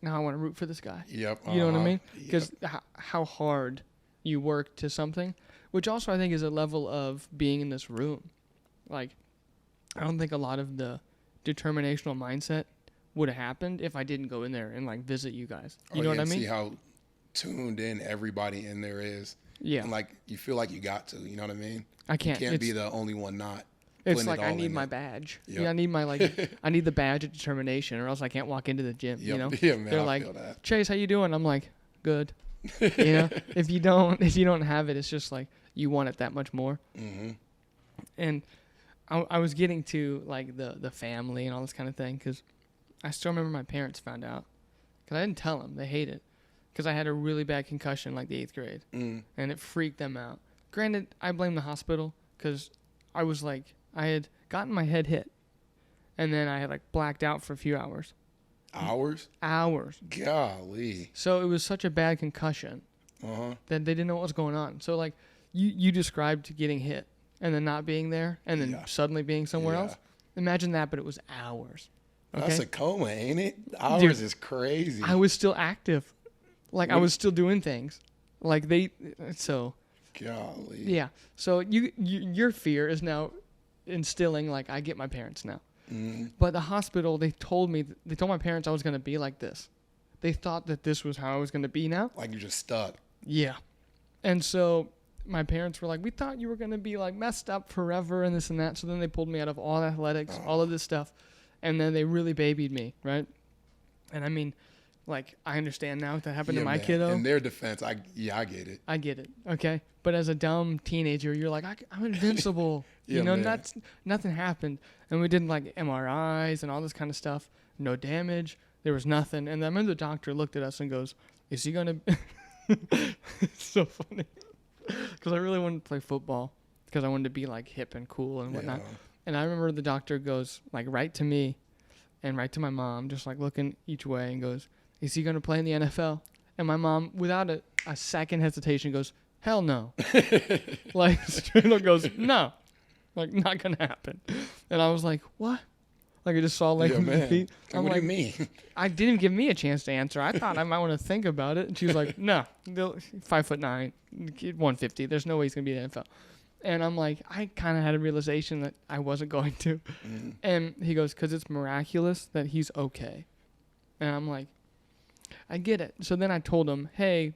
now I want to root for this guy. Yep. You know what I mean? Because how hard you work to something, which also I think is a level of being in this room. Like, I don't think a lot of the determinational mindset would have happened if I didn't go in there and like visit you guys. You know what I mean? See how tuned in everybody in there is. Yeah. And like, you feel like you got to. You know what I mean? I can't. You can't be the only one not. It's like I need my badge. Yep. Yeah, I need my I need the badge of determination, or else I can't walk into the gym. Yep. You know, yeah, man, they're like, Chase, how you doing? I'm like, good. You know, if you don't have it, it's just like you want it that much more. And I was getting to like the family and all this kind of thing, because I still remember my parents found out, because I didn't tell them. They hate it, because I had a really bad concussion like the 8th grade, and it freaked them out. Granted, I blame the hospital, because I was like, I had gotten my head hit, and then I had like blacked out for a few hours. Hours? Hours. Golly. So it was such a bad concussion that they didn't know what was going on. So like you described getting hit and then not being there and then suddenly being somewhere else. Imagine that, but it was hours. Okay? That's a coma, ain't it? Hours is crazy. I was still active. Like, I was still doing things. Like, so. Golly. Yeah. So your fear is now instilling, like, I get my parents now. But the hospital, they told my parents I was going to be like this. They thought that this was how I was going to be now. Like you're just stuck. Yeah. And so my parents were like, we thought you were going to be like messed up forever and this and that. So then they pulled me out of all athletics, all of this stuff. And then they really babied me, right? And I mean, like, I understand now what that happened to my kiddo. In their defense, I get it. I get it, okay? But as a dumb teenager, you're like, I'm invincible. Yeah, you know, man. nothing happened. And we did like MRIs and all this kind of stuff. No damage. There was nothing. And I remember the doctor looked at us and goes, is he going to... It's so funny. Because I really wanted to play football. Because I wanted to be like hip and cool and whatnot. Yeah. And I remember the doctor goes like right to me and right to my mom, just like looking each way and goes, is he going to play in the NFL? And my mom, without a second hesitation, goes, hell no. Like, straight up goes, no. Like, not going to happen. And I was like, what? Like, I just saw, like, man. feet. Like, what do you mean? I didn't even give me a chance to answer. I thought I might want to think about it. And she was like, no. 5'9", 150. There's no way he's going to be in the NFL. And I'm like, I kind of had a realization that I wasn't going to. Mm-hmm. And he goes, because it's miraculous that he's okay. And I'm like, I get it. So then I told him, hey,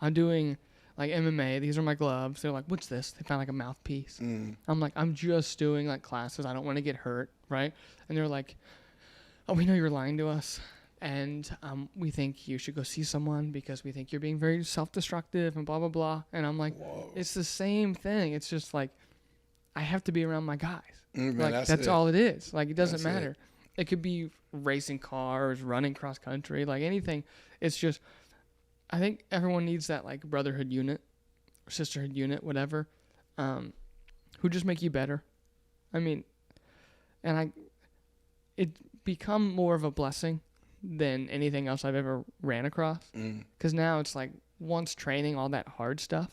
I'm doing like MMA. These are my gloves. They're like, what's this? They found like a mouthpiece. I'm like, I'm just doing like classes. I don't want to get hurt, right? And they're like, oh, we know you're lying to us. And we think you should go see someone because we think you're being very self-destructive and blah, blah, blah. And I'm like, Whoa. it's the same thing. It's just like, I have to be around my guys. Man, Like, that's all it is. Like, it doesn't That's matter. It could be racing cars, running cross country, like anything. It's just, I think everyone needs that like brotherhood unit, or sisterhood unit, whatever, who just make you better. I mean, and it become more of a blessing than anything else I've ever ran across. Because now it's like once training all that hard stuff,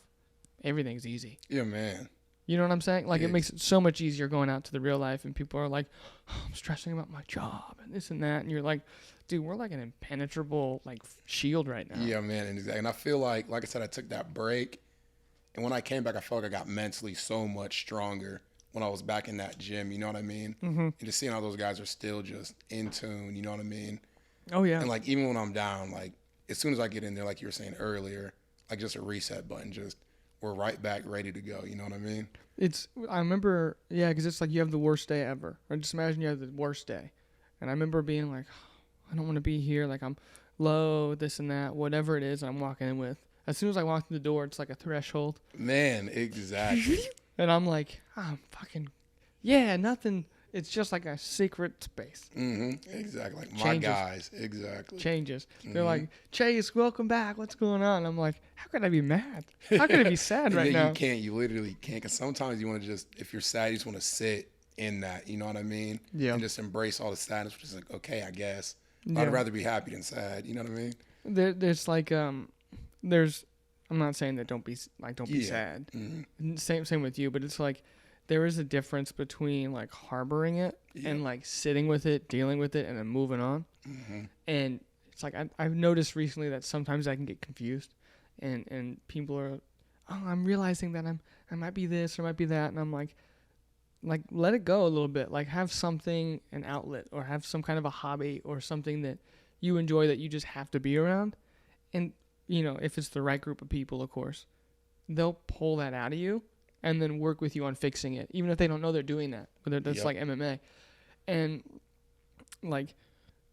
everything's easy. Yeah, man. You know what I'm saying? Like, Yeah. it makes it so much easier going out to the real life, and people are like, oh, I'm stressing about my job and this and that. And you're like, dude, we're like an impenetrable, like, shield right now. Yeah, man. And exactly. And I feel like I said, I took that break. And when I came back, I felt like I got mentally so much stronger when I was back in that gym. You know what I mean? Mm-hmm. And just seeing how those guys are still just in tune. You know what I mean? Oh, yeah. And, like, even when I'm down, like, as soon as I get in there, like you were saying earlier, like, just a reset button, just we're right back ready to go. You know what I mean? I remember, yeah, because it's like you have the worst day ever. Or just imagine you have the worst day. And I remember being like, I don't want to be here. Like, I'm low, this and that, whatever it is I'm walking in with. As soon as I walk through the door, it's like a threshold. Man, exactly. And I'm like, yeah, nothing. It's just like a secret space. Exactly. Like, my Changes. guys. Exactly. Changes. They're like, Chase, welcome back. What's going on? I'm like, how could I be mad? How could I be sad right now? You literally can't. Because sometimes you want to just, if you're sad, you just want to sit in that. You know what I mean? Yeah. And just embrace all the sadness, which is like, okay, I guess. Yeah. I'd rather be happy than sad. You know what I mean? There's like, I'm not saying that don't be sad. Same with you, but it's like, there is a difference between like harboring it and like sitting with it, dealing with it, and then moving on. And it's like I've noticed recently that sometimes I can get confused, and people are, oh, I'm realizing that I might be this or might be that, and I'm like let it go a little bit, like have something, an outlet, or have some kind of a hobby or something that you enjoy that you just have to be around, and you know, if it's the right group of people, of course, they'll pull that out of you and then work with you on fixing it, even if they don't know they're doing that, whether that's like MMA. And like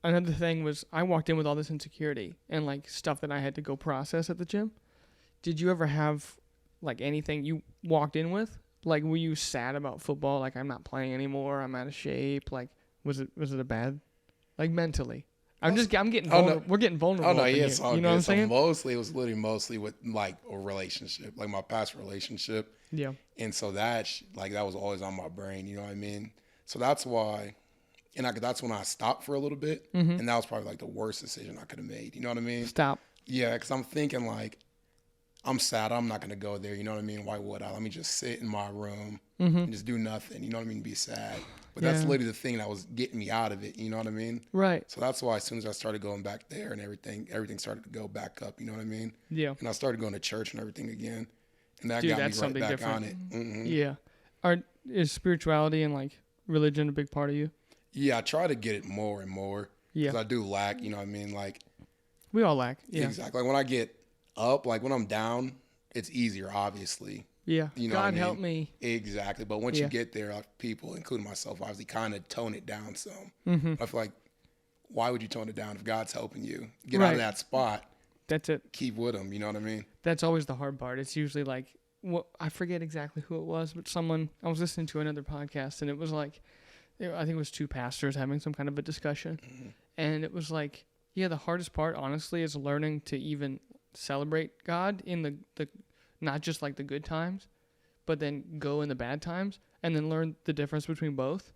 another thing was I walked in with all this insecurity and like stuff that I had to go process at the gym. Did you ever have like anything you walked in with? Like, were you sad about football? Like, I'm not playing anymore. I'm out of shape. Like, was it a bad, like mentally? I'm getting vulnerable. We're getting vulnerable. Oh no, yeah, it's all you know good. what I'm saying? It was literally mostly with like a relationship, like my past relationship. Yeah. And so that was always on my brain. You know what I mean? So that's why, and that's when I stopped for a little bit, and that was probably like the worst decision I could have made. You know what I mean? Stop. Yeah, because I'm thinking like, I'm sad. I'm not gonna go there. You know what I mean? Why would I? Let me just sit in my room and just do nothing. You know what I mean? Be sad. But that's literally the thing that was getting me out of it. You know what I mean? Right. So that's why as soon as I started going back there and everything started to go back up. You know what I mean? Yeah. And I started going to church and everything again, and that Dude, got me that's right something back different. on it. Yeah. Is spirituality and like religion a big part of you? Yeah, I try to get it more and more. Yeah. Because I do lack. You know what I mean? Like. We all lack. Yeah. Exactly. Like when I get up, like when I'm down, it's easier, obviously. Yeah. You know God what I mean? help me. Exactly. But once you get there, like, people, including myself, obviously kind of tone it down some. I feel like, why would you tone it down if God's helping you? Get out of that spot. That's it. keep with them. You know what I mean? That's always the hard part. It's usually like, I forget exactly who it was, but I was listening to another podcast, and it was like, I think it was two pastors having some kind of a discussion. Mm-hmm. And it was like, yeah, the hardest part, honestly, is learning to even celebrate God in the not just like the good times, but then go in the bad times, and then learn the difference between both,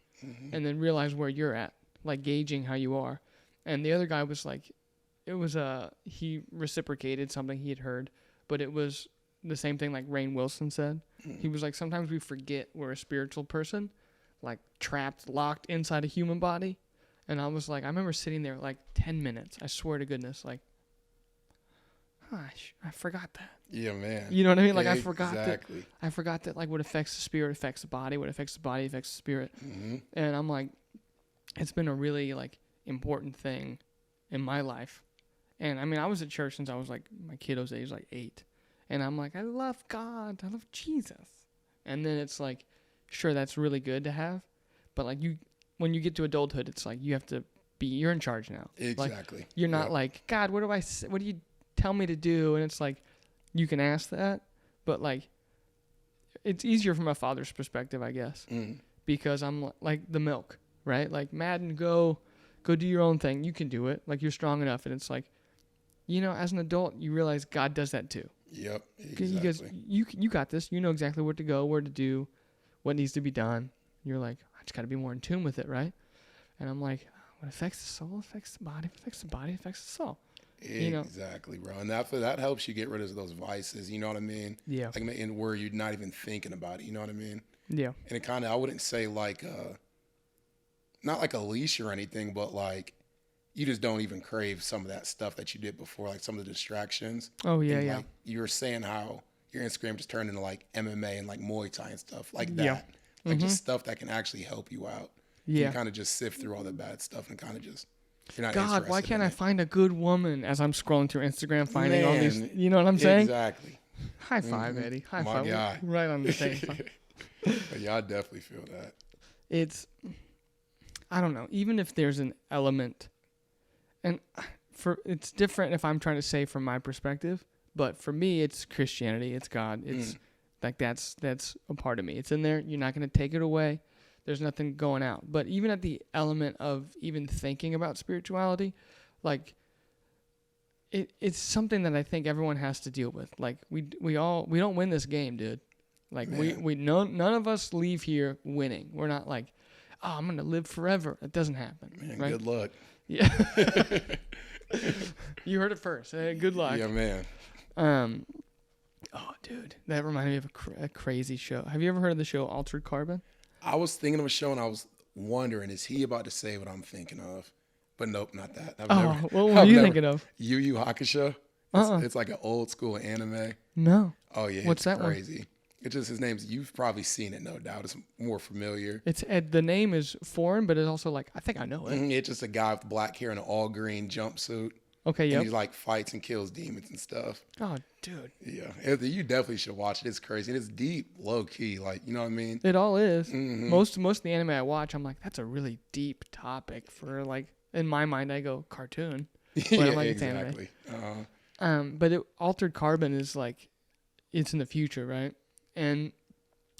and then realize where you're at, like gauging how you are. And the other guy was like, he reciprocated something he had heard, but it was the same thing like Rainn Wilson said. He was like, sometimes we forget we're a spiritual person, like trapped, locked inside a human body. And I was like, I remember sitting there like 10 minutes. I swear to goodness, like, gosh, I forgot that. Yeah, man. You know what I mean? Like, exactly. I forgot that like what affects the spirit affects the body. What affects the body affects the spirit. Mm-hmm. And I'm like, it's been a really like important thing in my life. And I mean, I was at church since I was like my kiddo's age, like 8. And I'm like, I love God. I love Jesus. And then it's like, sure, that's really good to have. But like when you get to adulthood, it's like you have to you're in charge now. Exactly. Like, you're not like, God, what do you tell me to do? And it's like, you can ask that, but like, it's easier from a father's perspective, I guess, because I'm like the milk, right? Like, Madden, go do your own thing. You can do it. Like, you're strong enough. And it's like, you know, as an adult, you realize God does that too. Yep. Exactly. He goes, you got this. You know exactly where to go, where to do, what needs to be done. You're like, I just got to be more in tune with it, right? And I'm like, what affects the soul affects the body, affects the body affects the soul. Exactly, bro. And that helps you get rid of those vices, you know what I mean? Yeah. Like in where you're not even thinking about it, you know what I mean? Yeah. And it kind of, I wouldn't say like, not like a leash or anything, but like you just don't even crave some of that stuff that you did before, like some of the distractions. Oh, yeah, and yeah. Like you were saying how your Instagram just turned into like MMA and like Muay Thai and stuff like that. Yeah. Like just stuff that can actually help you out. Yeah. You kind of just sift through all the bad stuff and kind of just, you're not God, why interested can't in I it. find a good woman as I'm scrolling through Instagram, finding all these, you know what I'm saying? Exactly. High five, Eddie. High My five. guy. Right on the same time. Yeah, I definitely feel that. I don't know, even if there's an element, and it's different if I'm trying to say from my perspective, but for me, it's Christianity, it's God, it's like that's a part of me. It's in there. You're not going to take it away. There's nothing going out. But even at the element of even thinking about spirituality, like it's something that I think everyone has to deal with. Like we don't win this game, dude. Like none of us leave here winning. We're not like, oh, I'm gonna live forever. That doesn't happen. Man, right? good luck. Yeah. You heard it first. Good luck. Yeah, man. Oh, dude, that reminded me of a crazy show. Have you ever heard of the show Altered Carbon? I was thinking of a show and I was wondering, is he about to say what I'm thinking of? But nope, not that. What were you thinking of? Yu Yu Hakusho. It's like an old school anime. No. Oh yeah, What's that crazy. one? It's just his name's. You've probably seen it, no doubt. It's more familiar. It's the name is foreign, but it's also like I think I know it. It's just a guy with black hair in an all green jumpsuit. Okay, yeah. And he like fights and kills demons and stuff. Oh, dude. Yeah, you definitely should watch it. It's crazy. It's deep, low key. Like you know what I mean. It all is. Mm-hmm. Most of the anime I watch, I'm like, that's a really deep topic for like. In my mind, I go cartoon. But Yeah, I'm like, exactly. It's anime. But Altered Carbon is like, it's in the future, right? And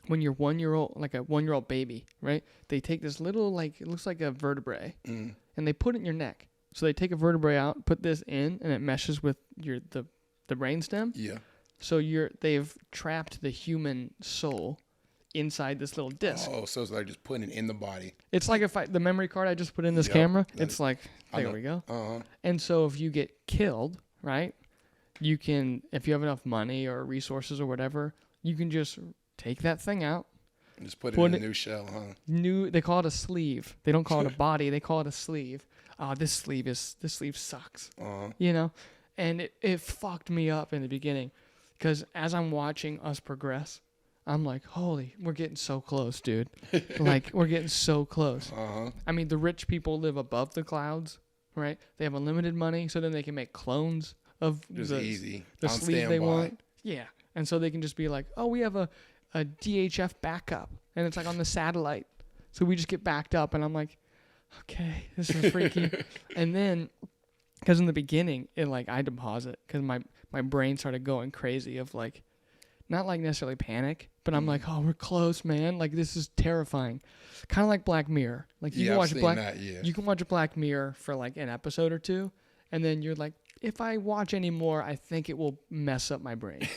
when you're 1 year old, like a 1 year old baby, right? They take this little, like, it looks like a vertebrae, and they put it in your neck. So they take a vertebrae out, put this in, and it meshes with the brainstem. Yeah. So they've trapped the human soul inside this little disc. Oh, so it's like just putting it in the body. It's like the memory card I just put in this camera. It's like, there we go. Uh-huh. And so if you get killed, right, you can, if you have enough money or resources or whatever, you can just take that thing out. And just put it in a new shell, huh? They call it a sleeve. They don't call it a body. They call it a sleeve. This sleeve sucks. Uh-huh. You know? And it fucked me up in the beginning. Because as I'm watching us progress, I'm like, holy, we're getting so close, dude. Like, we're getting so close. Uh-huh. I mean, the rich people live above the clouds, right? They have unlimited money, so then they can make clones of the sleeve they want. Yeah. And so they can just be like, oh, we have a DHF backup. And it's like on the satellite. So we just get backed up. And I'm like, okay, this is freaky. And then Because in the beginning, it like I had to pause it because my brain started going crazy of like, not like necessarily panic, but I'm like, oh, we're close, man. Like this is terrifying. Kind of like Black Mirror. Like you can watch you can watch Black Mirror for like an episode or two, and then you're like, if I watch any more, I think it will mess up my brain.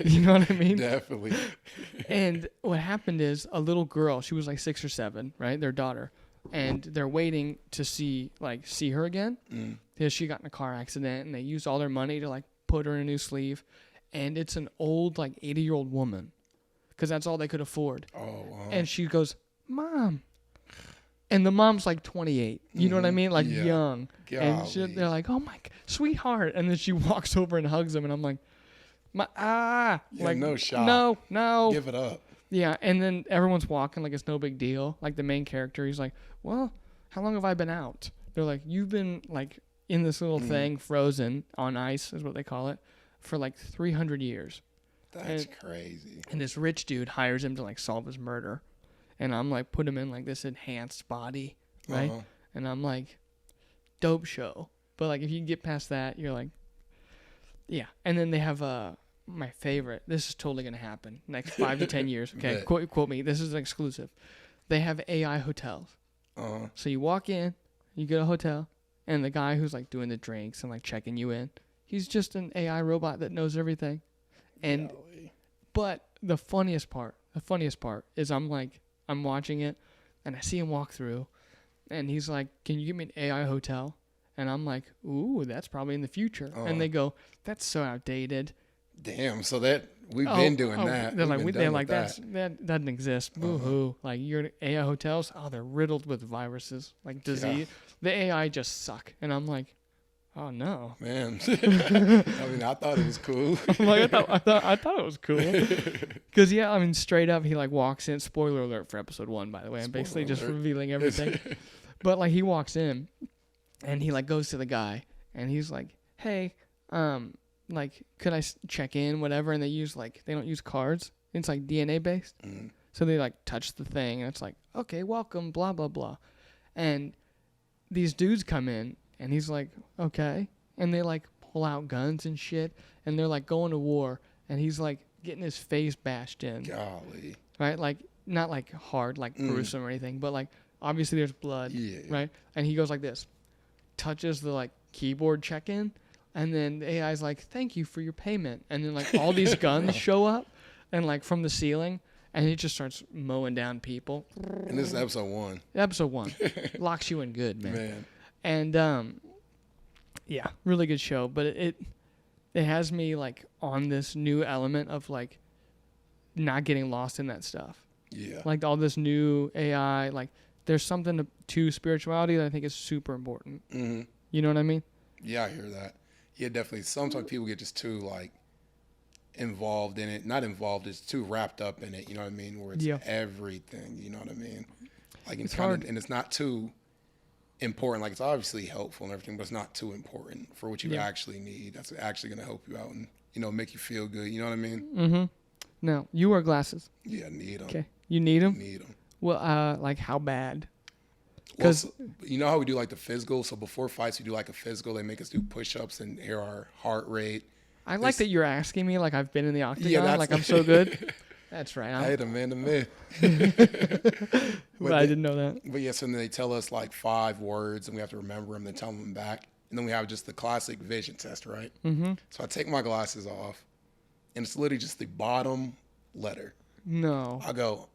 You know what I mean? Definitely. And what happened is a little girl, she was like 6 or 7, right? Their daughter. And they're waiting to see her again because she got in a car accident and they used all their money to like put her in a new sleeve. And it's an old like 80-year-old woman because that's all they could afford. Oh, wow. And she goes, Mom. And the mom's like 28. You know what I mean? Like young. Golly. And they're like, oh my, sweetheart. And then she walks over and hugs him. And I'm like, like, no shot. No. Give it up. Yeah. And then everyone's walking like it's no big deal. Like the main character, he's like, well, how long have I been out? They're like, you've been like in this little thing, frozen on ice is what they call it, for like 300 years. That's crazy. And this rich dude hires him to like solve his murder. And I'm like, put him in like this enhanced body, right? And I'm like, dope show. But like, if you get past that, you're like, yeah. And then they have my favorite. This is totally gonna happen next 5 to 10 years. Okay, quote me. This is an exclusive. They have AI hotels. So you walk in, you get a hotel, and the guy who's like doing the drinks and like checking you in, he's just an AI robot that knows everything. And but the funniest part is I'm watching it, and I see him walk through, and he's like, can you give me an AI hotel? And I'm like, ooh, that's probably in the future. And they go, that's so outdated. Damn, so that we've been doing that. They're like, that doesn't exist. Boo-hoo. Like, your AI hotels, they're riddled with viruses, like disease. The AI just suck. And I'm like, oh, no. Man. I mean, I thought it was cool. I'm like, I thought it was cool. Because, straight up, he, like, walks in. Spoiler alert for episode 1, by the way. I'm basically just revealing everything. But, like, he walks in, and he, like, goes to the guy, and he's like, hey, like, could I check in, whatever? And they don't use cards. It's, like, DNA-based. So they, like, touch the thing, and it's like, okay, welcome, blah, blah, blah. And these dudes come in, and he's like, okay. And they, like, pull out guns and shit. And they're, like, going to war. And he's, like, getting his face bashed in. Golly. Right? Like, not, like, hard, like, gruesome or anything. But, like, obviously there's blood. Yeah. Right? And he goes like this. Touches the, like, keyboard check-in. And then the AI's like, thank you for your payment. And then, like, all these guns show up. And, like, from the ceiling. And he just starts mowing down people. And this is episode 1. Episode 1. Locks you in good, man. And yeah, really good show, but it has me like on this new element of like not getting lost in that stuff. Yeah. Like all this new AI, like there's something to spirituality that I think is super important. You know what I mean? Yeah, I hear that. Yeah, definitely. Sometimes people get just too like involved in it. Not involved, it's too wrapped up in it, you know what I mean? Where it's everything, you know what I mean? Like it's hard. And it's not too important. Like it's obviously helpful and everything, but it's not too important for what you actually need. That's actually going to help you out and, make you feel good. You know what I mean? Now, you wear glasses. Yeah, I need them. Okay. You need them? Need them. Well, like how bad? Because you know how we do like the physical? So before fights, we do like a physical. They make us do push-ups and hear our heart rate. I like that you're asking me like I've been in the octagon, like I'm so good. That's right. I hate a man to myth. But I didn't know that. But yes, and then they tell us like 5 words and we have to remember them, then tell them back. And then we have just the classic vision test, right? So I take my glasses off and it's literally just the bottom letter. No. I go,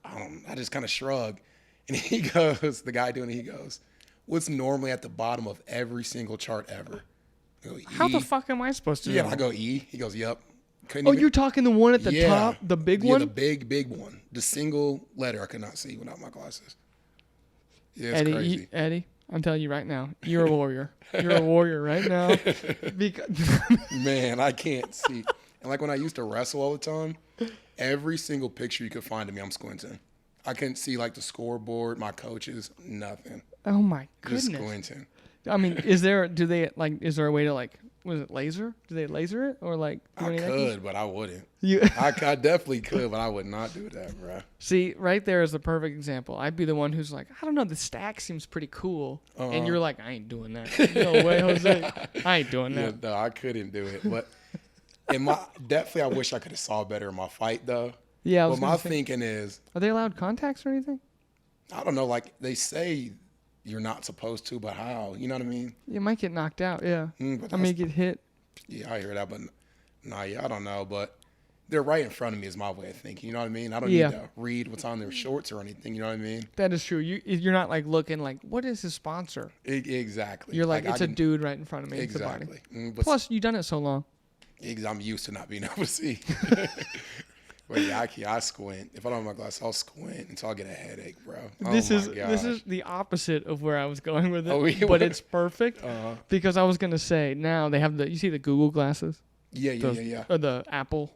I just kind of shrug. And he goes, the guy doing it, he goes, what's normally at the bottom of every single chart ever? I go, E. How the fuck am I supposed to know? Yeah, I go E. He goes, yep. You're talking the one at the top, the big one? Yeah, the big one. The single letter I could not see without my glasses. Yeah, it's crazy. Eddie, I'm telling you right now, you're a warrior. You're a warrior right now. Man, I can't see. And like when I used to wrestle all the time, every single picture you could find of me, I'm squinting. I couldn't see like the scoreboard, my coaches, nothing. Oh my goodness. Just squinting. I mean, is there a way to like was it laser? Did they laser it or like? I could, but I wouldn't. You I definitely could, but I would not do that, bro. see, right there is the perfect example. I'd be the one who's like, I don't know, the stack seems pretty cool, and you're like, I ain't doing that. No way, Jose. I ain't doing that. Yeah, no, I couldn't do it. But definitely, I wish I could have saw better in my fight though. Yeah, But my thinking is, are they allowed contacts or anything? I don't know. Like they say, you're not supposed to, but how? You know what I mean? You might get knocked out. Yeah, But I mean, get hit. Yeah, I hear that, but nah, yeah, I don't know. But they're right in front of me is my way of thinking. You know what I mean? I don't need to read what's on their shorts or anything. You know what I mean? That is true. You're not like looking like, what is his sponsor? Exactly. You're like, it's a dude right in front of me. Exactly. But plus, you've done it so long. I'm used to not being able to see. But yeah, I squint. If I don't have my glasses, I'll squint until I get a headache, bro. This is the opposite of where I was going with it, Oh, but it's perfect because I was gonna say now they have you see the Google glasses? Yeah. Or the Apple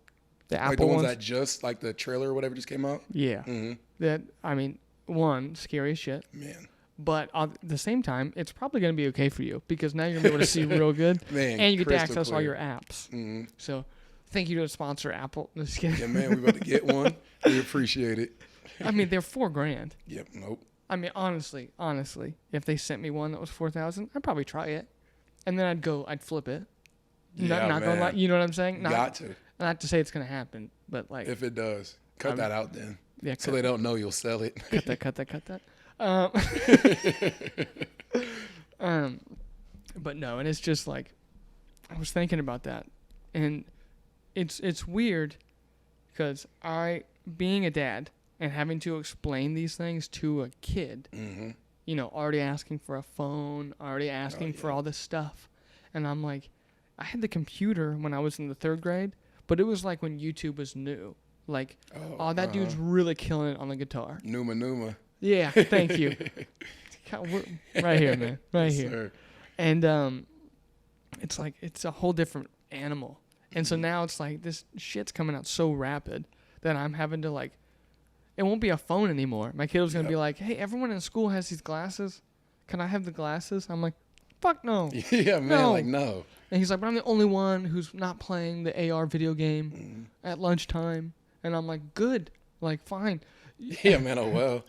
Like the ones ones that just like the trailer or whatever just came out. Yeah. Mm-hmm. That I mean, one scary as shit. Man. But at the same time, it's probably going to be okay for you because now you're going to be able to see real good. Man, and you get to access clear. all your apps. Mm-hmm. So thank you to the sponsor, Apple. Just kidding. Yeah, man, we about to get one. We appreciate it. I mean, they're $4,000. Yep, nope. I mean, honestly, if they sent me one that was $4,000, I'd probably try it. And then I'd flip it. Yeah, not gonna lie, you know what I'm saying? Got to. Not to say it's going to happen, but like. If it does, cut that out then. Yeah, so they don't know you'll sell it. Cut that. But no, and it's just like I was thinking about that, and it's weird because being a dad and having to explain these things to a kid, already asking for a phone, already asking for all this stuff, and I'm like, I had the computer when I was in the 3rd grade, but it was like when YouTube was new, like, that dude's really killing it on the guitar. Numa. Yeah, thank you. Right here, man. Right here. Sir. And it's like it's a whole different animal. And so now it's like this shit's coming out so rapid that I'm having to like it won't be a phone anymore. My kid was gonna be like, hey, everyone in school has these glasses. Can I have the glasses? I'm like, fuck no. Yeah, man, no. like no. And he's like, but I'm the only one who's not playing the AR video game at lunchtime. And I'm like, good. Like, fine. Yeah, man, oh well.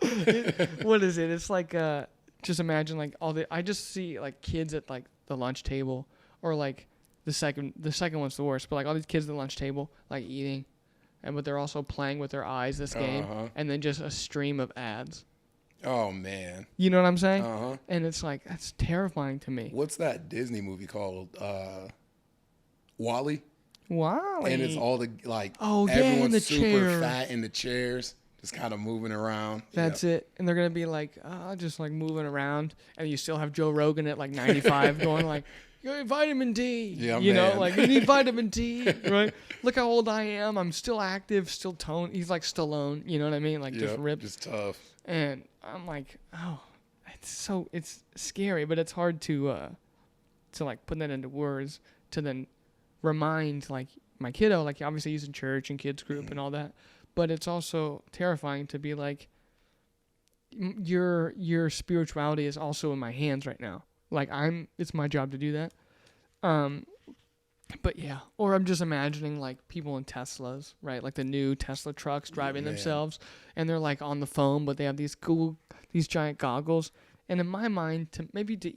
What is it? It's like just imagine like I just see like kids at like the lunch table or like the second one's the worst, but like all these kids at the lunch table like eating but they're also playing with their eyes this game and then just a stream of ads. Oh man. You know what I'm saying? And it's like that's terrifying to me. What's that Disney movie called? WALL-E? WALL-E. And it's all the like everyone's in the super chair. Fat in the chairs. Just kind of moving around. That's it. And they're going to be like, just like moving around. And you still have Joe Rogan at like 95 going like, you need vitamin D. Yeah, you man. know, like you need vitamin D, right? Look how old I am. I'm still active, still toned. He's like Stallone. You know what I mean? Like just ripped. Just tough. And I'm like, it's scary, but it's hard to like put that into words to then remind like my kiddo, like obviously he's in church and kids group and all that. But it's also terrifying to be like, your spirituality is also in my hands right now. Like it's my job to do that. But yeah, or I'm just imagining like people in Teslas, right? Like the new Tesla trucks driving themselves, and they're like on the phone, but they have these giant goggles. And in my mind, to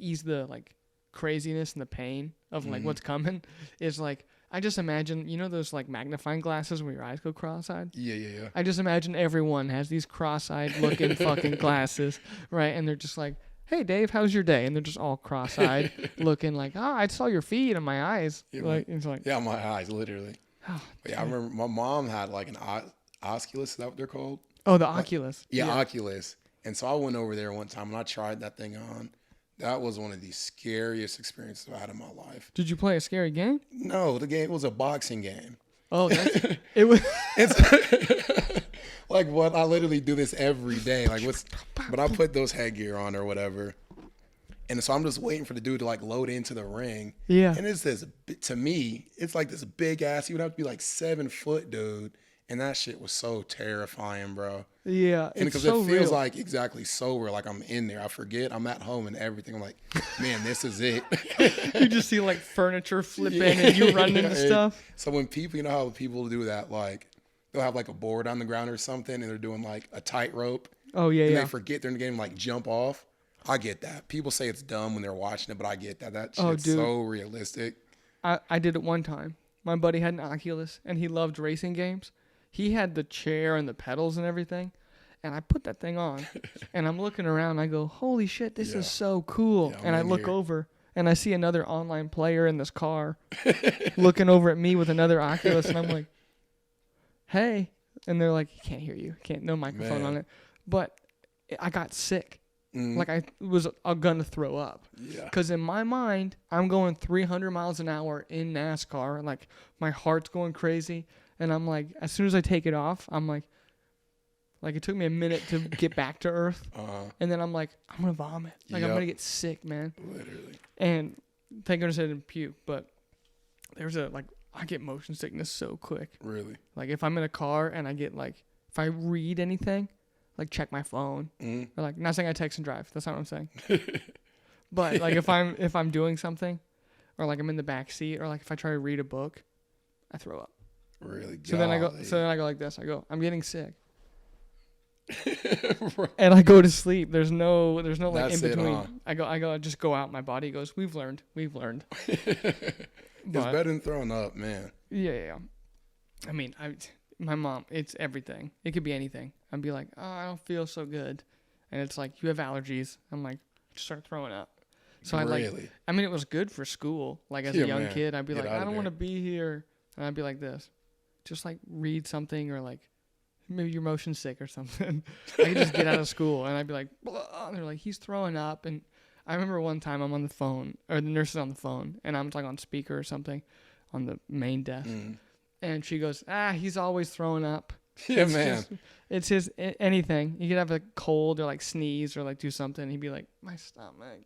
ease the like craziness and the pain of like what's coming, is like. I just imagine, those like magnifying glasses where your eyes go cross-eyed? Yeah. I just imagine everyone has these cross-eyed looking fucking glasses, right? And they're just like, hey, Dave, how's your day? And they're just all cross-eyed looking like, I saw your feet and my eyes. Yeah, it's like, yeah, my eyes, literally. Yeah, I remember my mom had like an Oculus, is that what they're called? Oh, the Oculus. Yeah, Oculus. And so I went over there one time and I tried that thing on. That was one of the scariest experiences I've had in my life. Did you play a scary game? No, the game was a boxing game. Oh, it was. It's like what I literally do this every day. Like but I put those headgear on or whatever, and so I'm just waiting for the dude to like load into the ring. Yeah. And it's to me, it's like this big ass. He would have to be like 7 foot, dude, And that shit was so terrifying, bro. Yeah, And it's because so it feels real. like exactly sober, like I'm in there. I forget I'm at home and everything. I'm like, man, this is it. You just see like furniture flipping and you running into stuff. So when people, you know how people do that, like they'll have like a board on the ground or something and they're doing like a tightrope. Oh yeah, And yeah. they forget they're in the game, like jump off. I get that. People say it's dumb when they're watching it, but I get that. That Oh, shit's dude. so realistic. I did it one time. My buddy had an Oculus and he loved racing games. He had the chair and the pedals and everything. And I put that thing on and I'm looking around. And I go, holy shit, this is so cool. Yeah, and I I'm in look here. over and I see another online player in this car looking over at me with another Oculus. And I'm like, hey. And they're like, he can't hear you. No microphone on it. But I got sick. Like I was going to throw up. Yeah. Because in my mind, I'm going 300 miles an hour in NASCAR. And like my heart's going crazy. And I'm like, as soon as I take it off, I'm like it took me a minute to get back to earth. And then I'm like, I'm going to vomit. Like I'm going to get sick, man. Literally. And thank goodness I didn't puke. But there's I get motion sickness so quick. Really? Like if I'm in a car and I get like, if I read anything, like check my phone or like, not saying I text and drive. That's not what I'm saying. But like if I'm doing something or like I'm in the back seat or like if I try to read a book, I throw up. Really? So then I go like this. I go, I'm getting sick. And I go to sleep. There's no like That's in it, between. huh? I just go out. My body goes, we've learned. It's better than throwing up, man. Yeah. I mean, my mom, it's everything. It could be anything. I'd be like, oh, I don't feel so good. And it's like, you have allergies. I'm like, just start throwing up. So Really? I mean, it was good for school. Like as a young kid, I'd be Get like, out I of don't there. want to be here. And I'd be like this. Just like read something or like maybe you're motion sick or something. I could just get out of school and I'd be like, blah, and they're like, he's throwing up. And I remember one time I'm on the phone or the nurse is on the phone and I'm like on speaker or something on the main desk. And she goes, he's always throwing up. Yeah, man. It's his anything. You could have a cold or like sneeze or like do something. He'd be like, my stomach.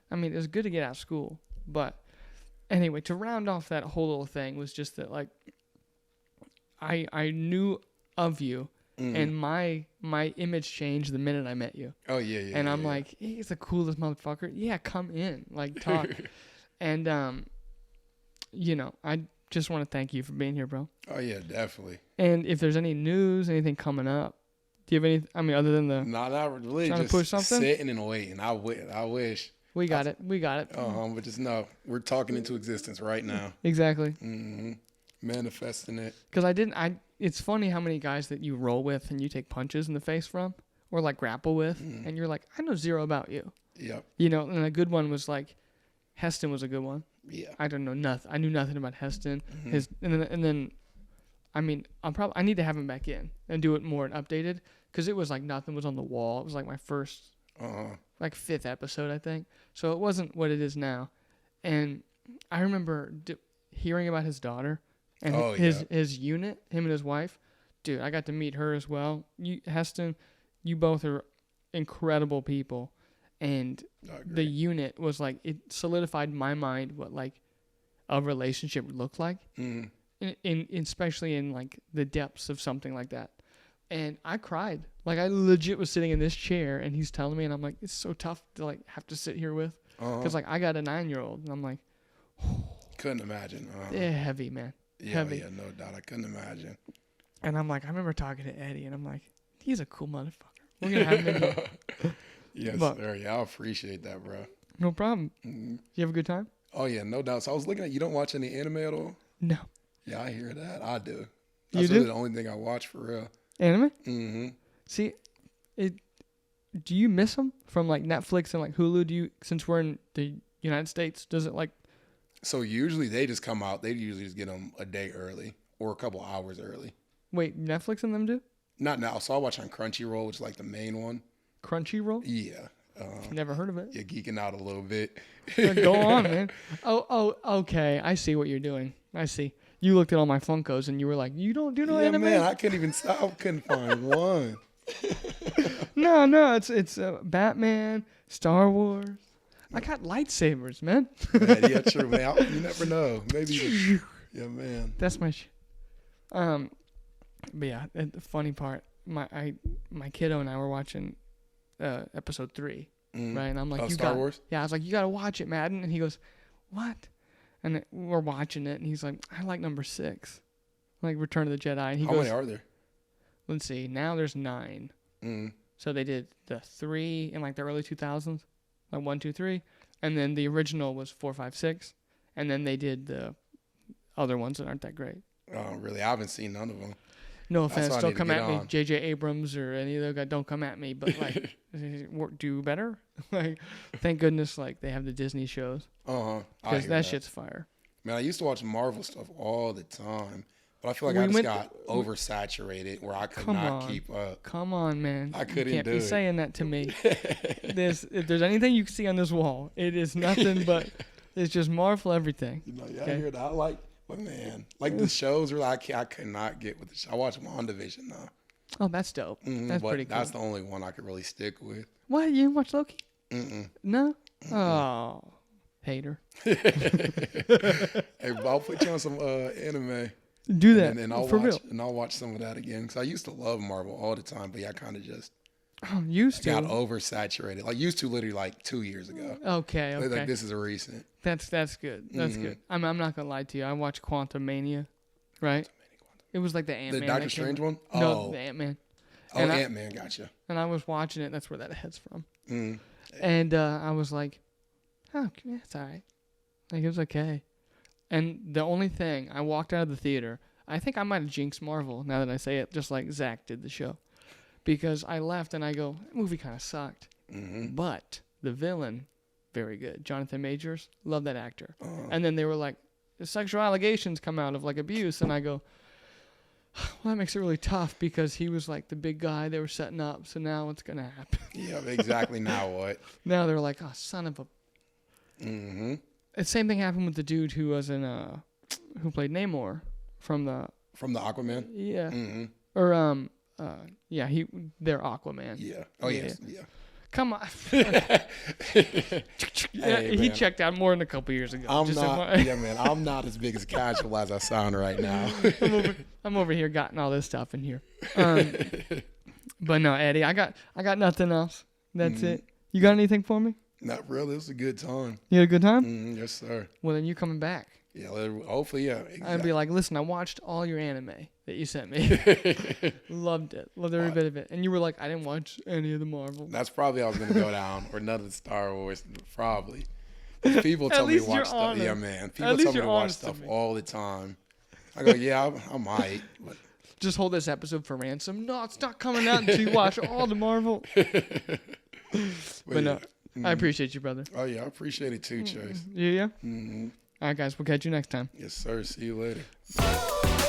I mean, it was good to get out of school. But anyway, to round off that whole little thing was just that like I knew of you and my image changed the minute I met you. Oh, yeah. And I'm like, he's the coolest motherfucker. Yeah, come in. Like talk. And you know, I just want to thank you for being here, bro. Oh, yeah, definitely. And if there's any news, anything coming up, do you have any? I mean, other than the Not really. trying Just to push something? sitting and waiting. I wish. we got it. But just know we're talking into existence right now. Exactly. Manifesting it. Because it's funny how many guys that you roll with and you take punches in the face from, or like grapple with, and you're like, I know zero about you. Yep. You know, and a good one was like, Heston was a good one. Yeah. I don't know nothing. I knew nothing about Heston. And then, I mean, I need to have him back in and do it more and updated because it was like nothing was on the wall. It was like my first, like 5th episode, I think. So it wasn't what it is now. And I remember hearing about his daughter and his unit, him and his wife. Dude, I got to meet her as well. Heston, you both are incredible people. And the unit was like, it solidified my mind what like a relationship would look like, in especially in like the depths of something like that. And I cried. Like I legit was sitting in this chair and he's telling me, and I'm like, it's so tough to like have to sit here with, because like I got a 9-year-old and I'm like, couldn't imagine. yeah, heavy, man. Yeah, heavy. Yeah, no doubt. I couldn't imagine. And I'm like, I remember talking to Eddie and I'm like, he's a cool motherfucker. We're gonna have him in here. Yes, sir. Yeah, I appreciate that, bro. No problem. You have a good time? Oh, yeah, no doubt. So I was looking at, you don't watch any anime at all? No. Yeah, I hear that. I do. You That's do? really the only thing I watch for real. Anime? Mm-hmm. See, do you miss them from like Netflix and like Hulu? Since we're in the United States, does it like? So usually they just come out. They usually just get them a day early or a couple hours early. Wait, Netflix and them do? Not now. So I watch on Crunchyroll, which is like the main one. Crunchyroll? Yeah. Never heard of it. You're geeking out a little bit. Go on, man. Oh, okay. I see what you're doing. I see. You looked at all my Funkos and you were like, you don't do no anime? Man, I couldn't even stop. Couldn't find one. No, it's Batman, Star Wars. I got lightsabers, man. Yeah, true, man. You never know. Maybe. Yeah, man. That's my shit. But yeah, the funny part, my kiddo and I were watching episode 3, right? And I'm like, Star Wars? Yeah, I was like, you got to watch it, Madden. And he goes, what? And we're watching it, and he's like, I like number 6, like Return of the Jedi. And he How goes, many are there? let's see, now there's 9. So they did the 3 in like the early 2000s, like 1, 2, 3, and then the original was 4, 5, 6, and then they did the other ones that aren't that great. Oh, really? I haven't seen none of them. No That's offense, what I don't need to come get at me, on. J.J. Abrams or any of those guys. Don't come at me, but like, do better. Like, thank goodness, like they have the Disney shows because that shit's fire. Man, I used to watch Marvel stuff all the time, but I feel like I just got oversaturated where I could not keep up. Come on, man. I couldn't you can't do be it. saying that to me. If there's anything you can see on this wall, it is nothing but it's just Marvel everything. You know, yeah, I hear that. But man, like the shows were like I could not get with the show. I watch WandaVision now. Oh, that's dope. That's pretty cool. That's the only one I could really stick with. What? You didn't watch Loki? No? Oh, hater. Hey, I'll put you on some anime. Do that. And I'll for watch, real. And I'll watch some of that again. Because I used to love Marvel all the time, but yeah, I kind of just got oversaturated. Like used to literally like 2 years ago. Okay. Like this is a recent. That's good. That's good. I'm not gonna lie to you. I watched Quantum Mania, right? It was like the Ant-Man. The Doctor Strange one? No, the Ant-Man. Oh, Ant-Man, gotcha. And I was watching it. That's where that head's from. And I was like, oh, it's all right. Like, it was okay. And the only thing, I walked out of the theater, I think I might have jinxed Marvel, now that I say it, just like Zach did the show. Because I left and I go, that movie kind of sucked. But the villain, very good. Jonathan Majors, love that actor. And then they were like, the sexual allegations come out of like abuse. And I go, well, that makes it really tough because he was like the big guy they were setting up. So now what's going to happen? Yeah, exactly. Now what? Now they're like, oh, son of a... The same thing happened with the dude who was in who played Namor from the Aquaman. Yeah. Or they're Aquaman. Yeah. Oh yes. Yeah. Come on. Hey, he checked out more than a couple years ago. I'm not as big as casual as I sound right now. I'm over here gotten all this stuff in here. But no, Eddie, I got nothing else. That's it. You got anything for me? Not really. It was a good time. You had a good time? Yes, sir. Well, then you coming back. Yeah, hopefully, yeah. Exactly. I'd be like, listen, I watched all your anime that you sent me. Loved it. Loved every bit of it. And you were like, I didn't watch any of the Marvel. That's probably how I was going to go down. Or none of the Star Wars. Probably. People tell me to watch stuff. Yeah, man. People tell me to watch stuff all the time. I go, yeah, I might. But just hold this episode for ransom. No, it's not coming out until you watch all the Marvel. But no. I appreciate you, brother. Oh, yeah. I appreciate it too, Chase. Yeah? All right, guys. We'll catch you next time. Yes, sir. See you later.